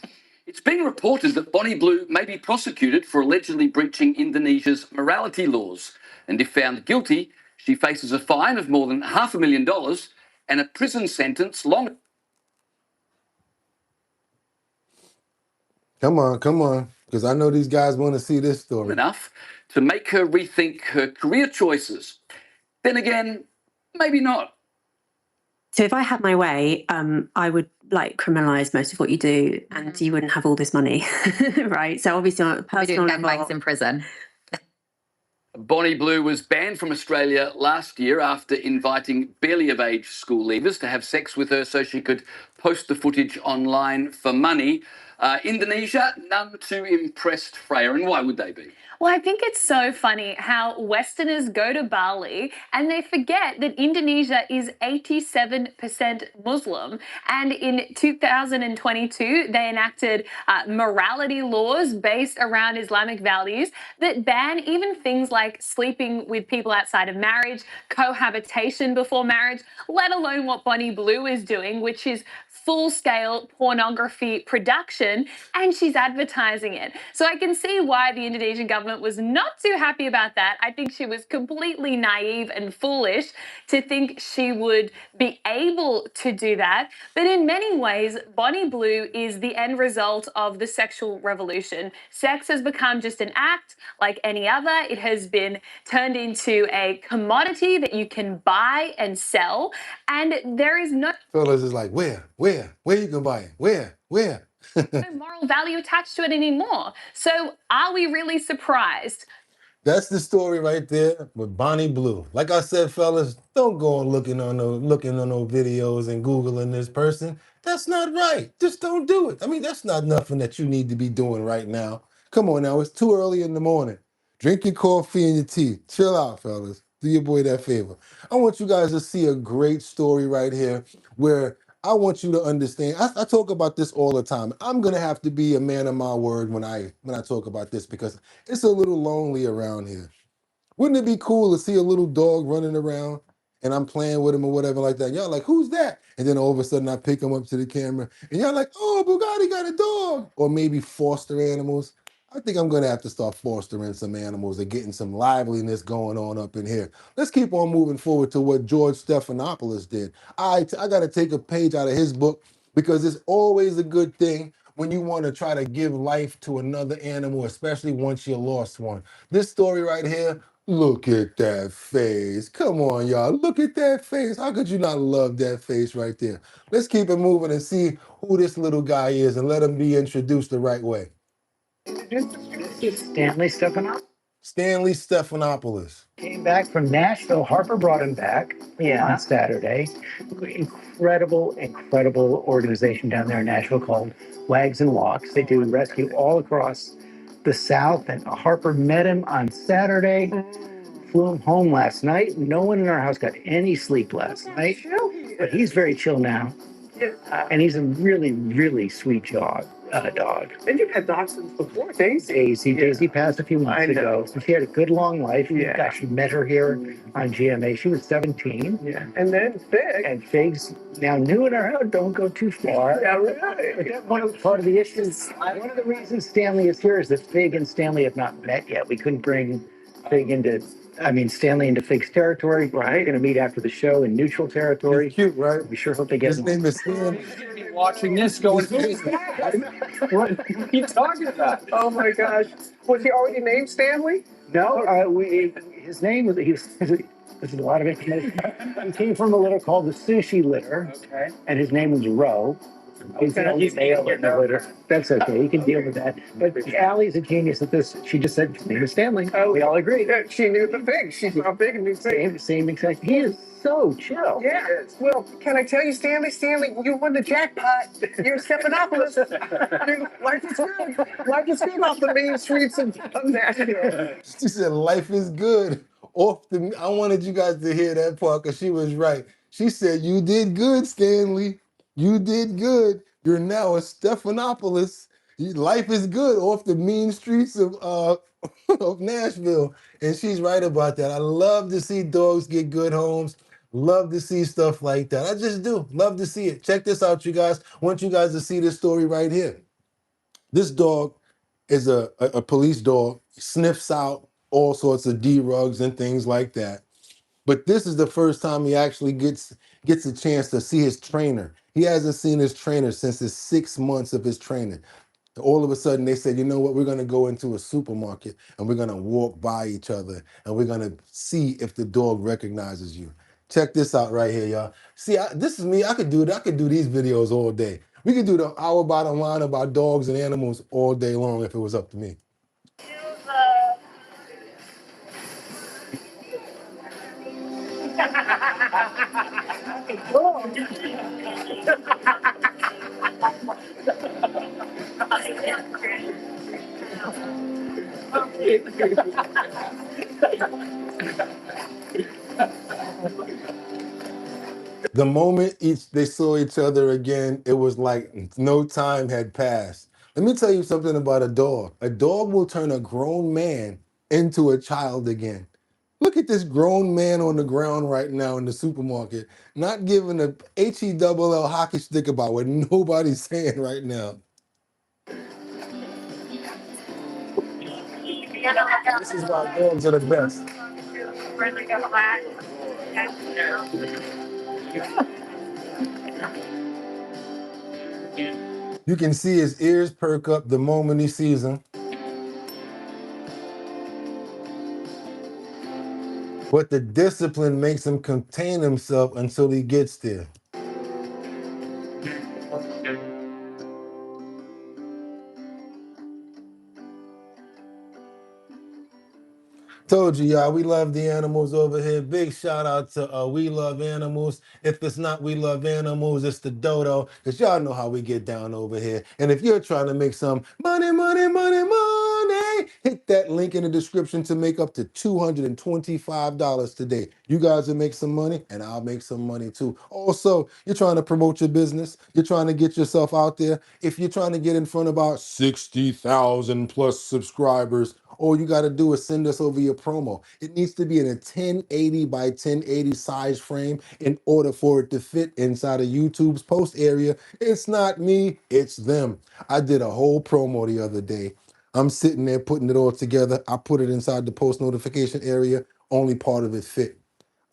It's been reported that Bonnie Blue may be prosecuted for allegedly breaching Indonesia's morality laws. And if found guilty, she faces a fine of more than $500,000 and a prison sentence long. Come on, because I know these guys want to see this story. Enough to make her rethink her career choices. Then again, maybe not. So if I had my way, I would criminalize most of what you do, and you wouldn't have all this money, right? So obviously, on a personal level, in prison. Bonnie Blue was banned from Australia last year after inviting barely of age school leavers to have sex with her so she could post the footage online for money. Indonesia, none too impressed, Freya, and why would they be? Well, I think it's so funny how Westerners go to Bali and they forget that Indonesia is 87% Muslim. And in 2022, they enacted morality laws based around Islamic values that ban even things like sleeping with people outside of marriage, cohabitation before marriage, let alone what Bonnie Blue is doing, which is full-scale pornography production, and she's advertising it. So I can see why the Indonesian government was not too happy about that. I think she was completely naive and foolish to think she would be able to do that. But in many ways, Bonnie Blue is the end result of the sexual revolution. Sex has become just an act like any other. It has been turned into a commodity that you can buy and sell, and there is no Fellas is like, where you can buy it? Where? no moral value attached to it anymore. So are we really surprised? That's the story right there with Bonnie Blue. Like I said, fellas, don't go looking on those videos and Googling this person. That's not right. Just don't do it. I mean, that's not nothing that you need to be doing right now. Come on now, it's too early in the morning. Drink your coffee and your tea. Chill out, fellas. Do your boy that favor. I want you guys to see a great story right here where I want you to understand. I talk about this all the time. I'm gonna have to be a man of my word when I talk about this because it's a little lonely around here. Wouldn't it be cool to see a little dog running around and I'm playing with him or whatever like that? Y'all like, who's that? And then all of a sudden I pick him up to the camera and y'all like, oh, Bugatti got a dog. Or maybe foster animals. I think I'm gonna have to start fostering some animals and getting some liveliness going on up in here. Let's keep on moving forward to what George Stephanopoulos did. I gotta take a page out of his book because it's always a good thing when you want to try to give life to another animal, especially once you lost one. This story right here, look at that face. Come on, y'all. Look at that face. How could you not love that face right there? Let's keep it moving and see who this little guy is and let him be introduced the right way. Stanley Stephanopoulos. Stanley Stephanopoulos. Came back from Nashville. Harper brought him back on Saturday. Incredible organization down there in Nashville called Wags and Walks. They do rescue all across the South, and Harper met him on Saturday. Flew him home last night. No one in our house got any sleep last night. But he's very chill now. And he's a really, really sweet dog. And you've had dachshunds before, Daisy. Daisy passed a few months ago. So she had a good long life. Yeah. She met her here on GMA. She was 17. Yeah. And then Fig. And Fig's now new in our house. Don't go too far. Yeah, really. But that's part of the issues. One of the reasons Stanley is here is that Fig and Stanley have not met yet. We couldn't bring Stanley into Fig's territory. Right. We're going to meet after the show in neutral territory. It's cute, right? We sure hope they get His name is Stan. Watching this going, What are you talking about? Oh my gosh. Was he already named Stanley? No, his name was, this is a lot of information. He came from a litter called the Sushi Litter. Okay. And his name was Roe. He's the only male in the litter. That's okay. You can deal with that. But Allie's a genius at this. She just said his name is Stanley. Oh, we all agree. She knew the thing. She saw Big and knew things. Same exact. He is so chill. Yeah. Well, can I tell you, Stanley? Stanley, you won the jackpot. You're Stephanopoulos. Life is good. Life is good off the main streets of Nashville. She said, "Life is good." I wanted you guys to hear that part because she was right. She said, "You did good, Stanley. You did good. You're now a Stephanopoulos. Life is good off the mean streets of of Nashville." And she's right about that. I love to see dogs get good homes. Love to see stuff like that. I just do. Love to see it. Check this out, you guys. I want you guys to see this story right here. This dog is a police dog. Sniffs out all sorts of D-rugs and things like that. But this is the first time he actually gets a chance to see his trainer. He hasn't seen his trainer since his 6 months of his training. All of a sudden they said, you know what, we're gonna go into a supermarket and we're gonna walk by each other and we're gonna see if the dog recognizes you. Check this out right here, y'all. See, this is me, I could do these videos all day. We could do the hour bottom line about dogs and animals all day long if it was up to me. The moment they saw each other again, it was like no time had passed. Let me tell you something about a dog. A dog will turn a grown man into a child again. Look at this grown man on the ground right now in the supermarket, not giving a HELL hockey stick about what nobody's saying right now. This is why dogs are the best. You can see his ears perk up the moment he sees him. But the discipline makes him contain himself until he gets there. Told you, y'all, we love the animals over here. Big shout out to We Love Animals. If it's not We Love Animals, it's the Dodo, because y'all know how we get down over here. And if you're trying to make some money, hit that link in the description to make up to $225 today. You guys will make some money, and I'll make some money too. Also, you're trying to promote your business. You're trying to get yourself out there. If you're trying to get in front of about 60,000 plus subscribers, all you got to do is send us over your promo. It needs to be in a 1080 by 1080 size frame in order for it to fit inside of YouTube's post area. It's not me, it's them. I did a whole promo the other day. I'm sitting there putting it all together. I put it inside the post notification area. Only part of it fit.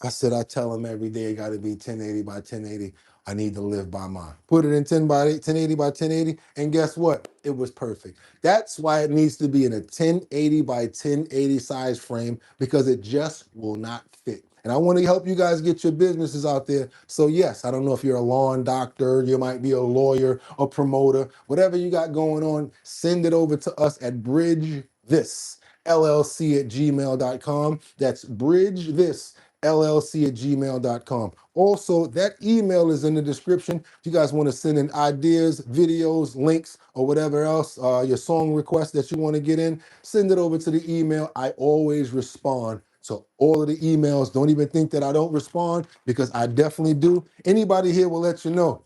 I said, I tell them every day it got to be 1080 by 1080. I need to live by mine. Put it in 1080 by 1080, and guess what? It was perfect. That's why it needs to be in a 1080 by 1080 size frame, because it just will not fit. And I want to help you guys get your businesses out there. So yes, I don't know if you're a lawn doctor, you might be a lawyer, a promoter, whatever you got going on, send it over to us at bridgethisllc@gmail.com. That's bridgethisllc llc@gmail.com. Also, that email is in the description. If you guys want to send in ideas, videos, links, or whatever else, your song request that you want to get in, send it over to the email. I always respond. So all of the emails, don't even think that I don't respond, because I definitely do. Anybody here will let you know.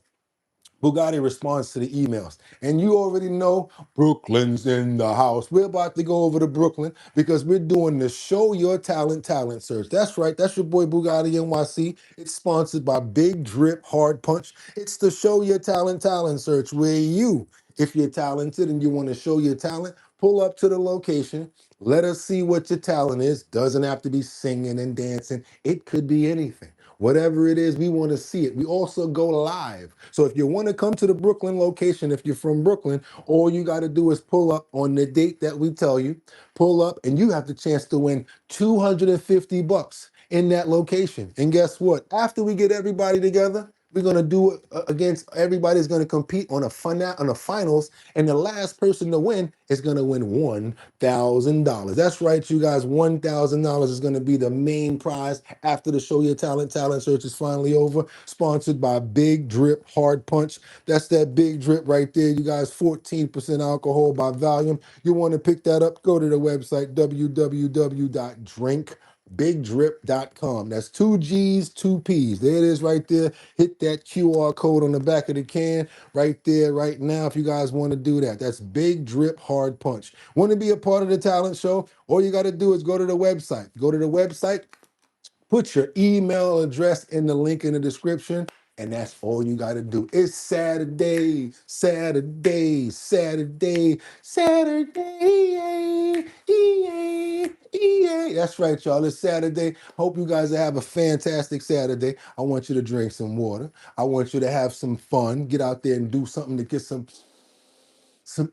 Bugatti responds to the emails. And you already know Brooklyn's in the house. We're about to go over to Brooklyn because we're doing the Show Your talent search. That's right. That's your boy Bugatti NYC. It's sponsored by Big Drip Hard Punch. It's the Show Your talent search where you, if you're talented and you want to show your talent, pull up to the location. Let us see what your talent is. Doesn't have to be singing and dancing. It could be anything. Whatever it is, we want to see it. We also go live. So if you want to come to the Brooklyn location, if you're from Brooklyn, all you got to do is pull up on the date that we tell you, pull up, and you have the chance to win $250 in that location. And guess what? After we get everybody together, we're gonna do it against everybody's gonna compete on a finals, and the last person to win is gonna win $1,000. That's right, you guys. $1,000 is gonna be the main prize after the Show Your talent search is finally over. Sponsored by Big Drip Hard Punch. That's that Big Drip right there, you guys. 14% alcohol by volume. You want to pick that up? Go to the website www.drinkbigdrip.com. That's 2 G's, 2 P's. There it is right there. Hit that QR code on the back of the can right there, right now, if you guys want to do that. That's Big Drip Hard Punch. Want to be a part of the talent show? All you got to do is go to the website. Go to the website, put your email address in the link in the description, and that's all you got to do. It's Saturday, Saturday, Saturday, Saturday. That's right, y'all. It's Saturday. Hope you guys have a fantastic Saturday. I want you to drink some water. I want you to have some fun. Get out there and do something to get some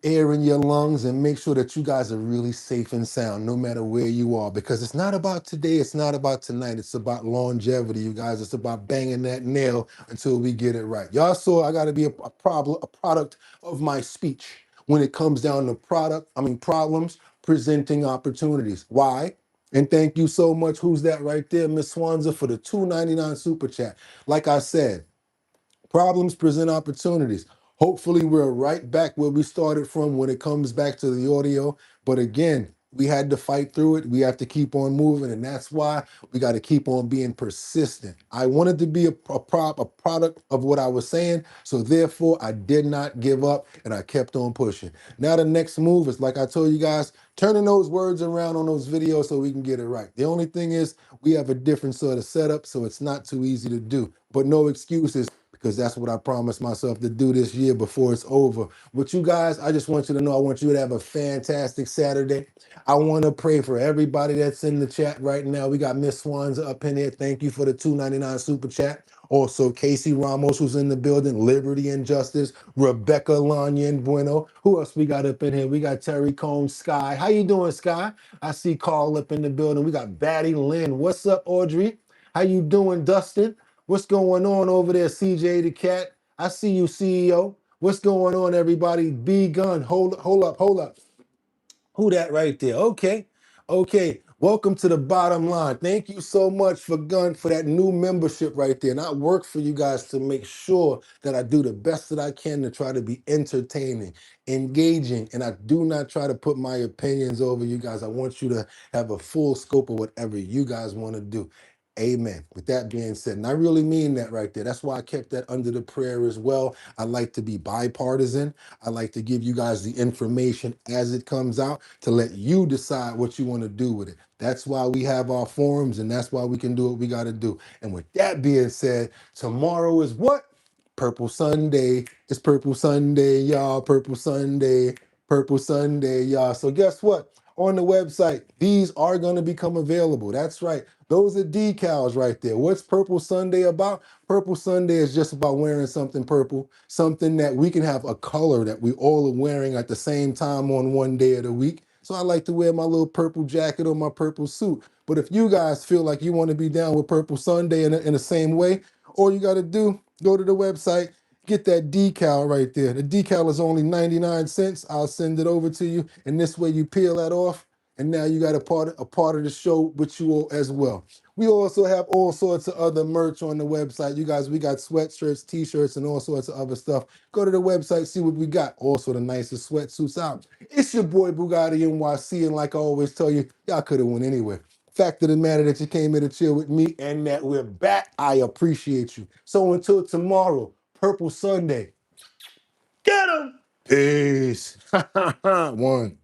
air in your lungs, and make sure that you guys are really safe and sound no matter where you are, because it's not about today, it's not about tonight, it's about longevity, you guys. It's about banging that nail until we get it right. Y'all saw I got to be a product of my speech when it comes down to problems presenting opportunities. Why? And thank you so much. Who's that right there? Miss Swanza for the $2.99 super chat. Like I said, problems present opportunities. Hopefully, we're right back where we started from when it comes back to the audio. But again, we had to fight through it. We have to keep on moving. And that's why we got to keep on being persistent. I wanted to be a product of what I was saying. So therefore, I did not give up and I kept on pushing. Now, the next move is, like I told you guys, turning those words around on those videos so we can get it right. The only thing is, we have a different sort of setup, so it's not too easy to do. But no excuses, because that's what I promised myself to do this year before it's over. But you guys, I just want you to know, I want you to have a fantastic Saturday. I want to pray for everybody that's in the chat right now. We got Miss Swanza up in here. Thank you for the $2.99 super chat. Also, Casey Ramos, who's in the building, Liberty and Justice, Rebecca Lanya and Bueno. Who else we got up in here? We got Terry Combs, Sky. How you doing, Sky? I see Carl up in the building. We got Batty Lynn. What's up, Audrey? How you doing, Dustin? What's going on over there, CJ the Cat? I see you, CEO. What's going on, everybody? B Gun. Hold up. Who that right there? Okay. Welcome to the bottom line. Thank you so much for that new membership right there. And I work for you guys to make sure that I do the best that I can to try to be entertaining, engaging, and I do not try to put my opinions over you guys. I want you to have a full scope of whatever you guys want to do. Amen. With that being said, and I really mean that right there. That's why I kept that under the prayer as well. I like to be bipartisan. I like to give you guys the information as it comes out to let you decide what you want to do with it. That's why we have our forums, and that's why we can do what we got to do. And with that being said, tomorrow is what? Purple Sunday. It's Purple Sunday, y'all. Purple Sunday. Purple Sunday, y'all. So guess what? On the website, these are going to become available. That's right. Those are decals right there. What's Purple Sunday about? Purple Sunday is just about wearing something purple, something that we can have a color that we all are wearing at the same time on one day of the week. So I like to wear my little purple jacket or my purple suit. But if you guys feel like you want to be down with Purple Sunday in the same way, all you got to do, go to the website, get that decal right there. The decal is only 99 cents. I'll send it over to you. And this way you peel that off. and now you got a part of the show with you all as well. We also have all sorts of other merch on the website. You guys, we got sweatshirts, t-shirts, and all sorts of other stuff. Go to the website, see what we got. Also, the nicest sweatsuits out. It's your boy Bugatti NYC, and like I always tell you, y'all could have won anyway. Fact of the matter that you came here to chill with me and that we're back, I appreciate you. So until tomorrow, Purple Sunday. Get 'em! Peace. One.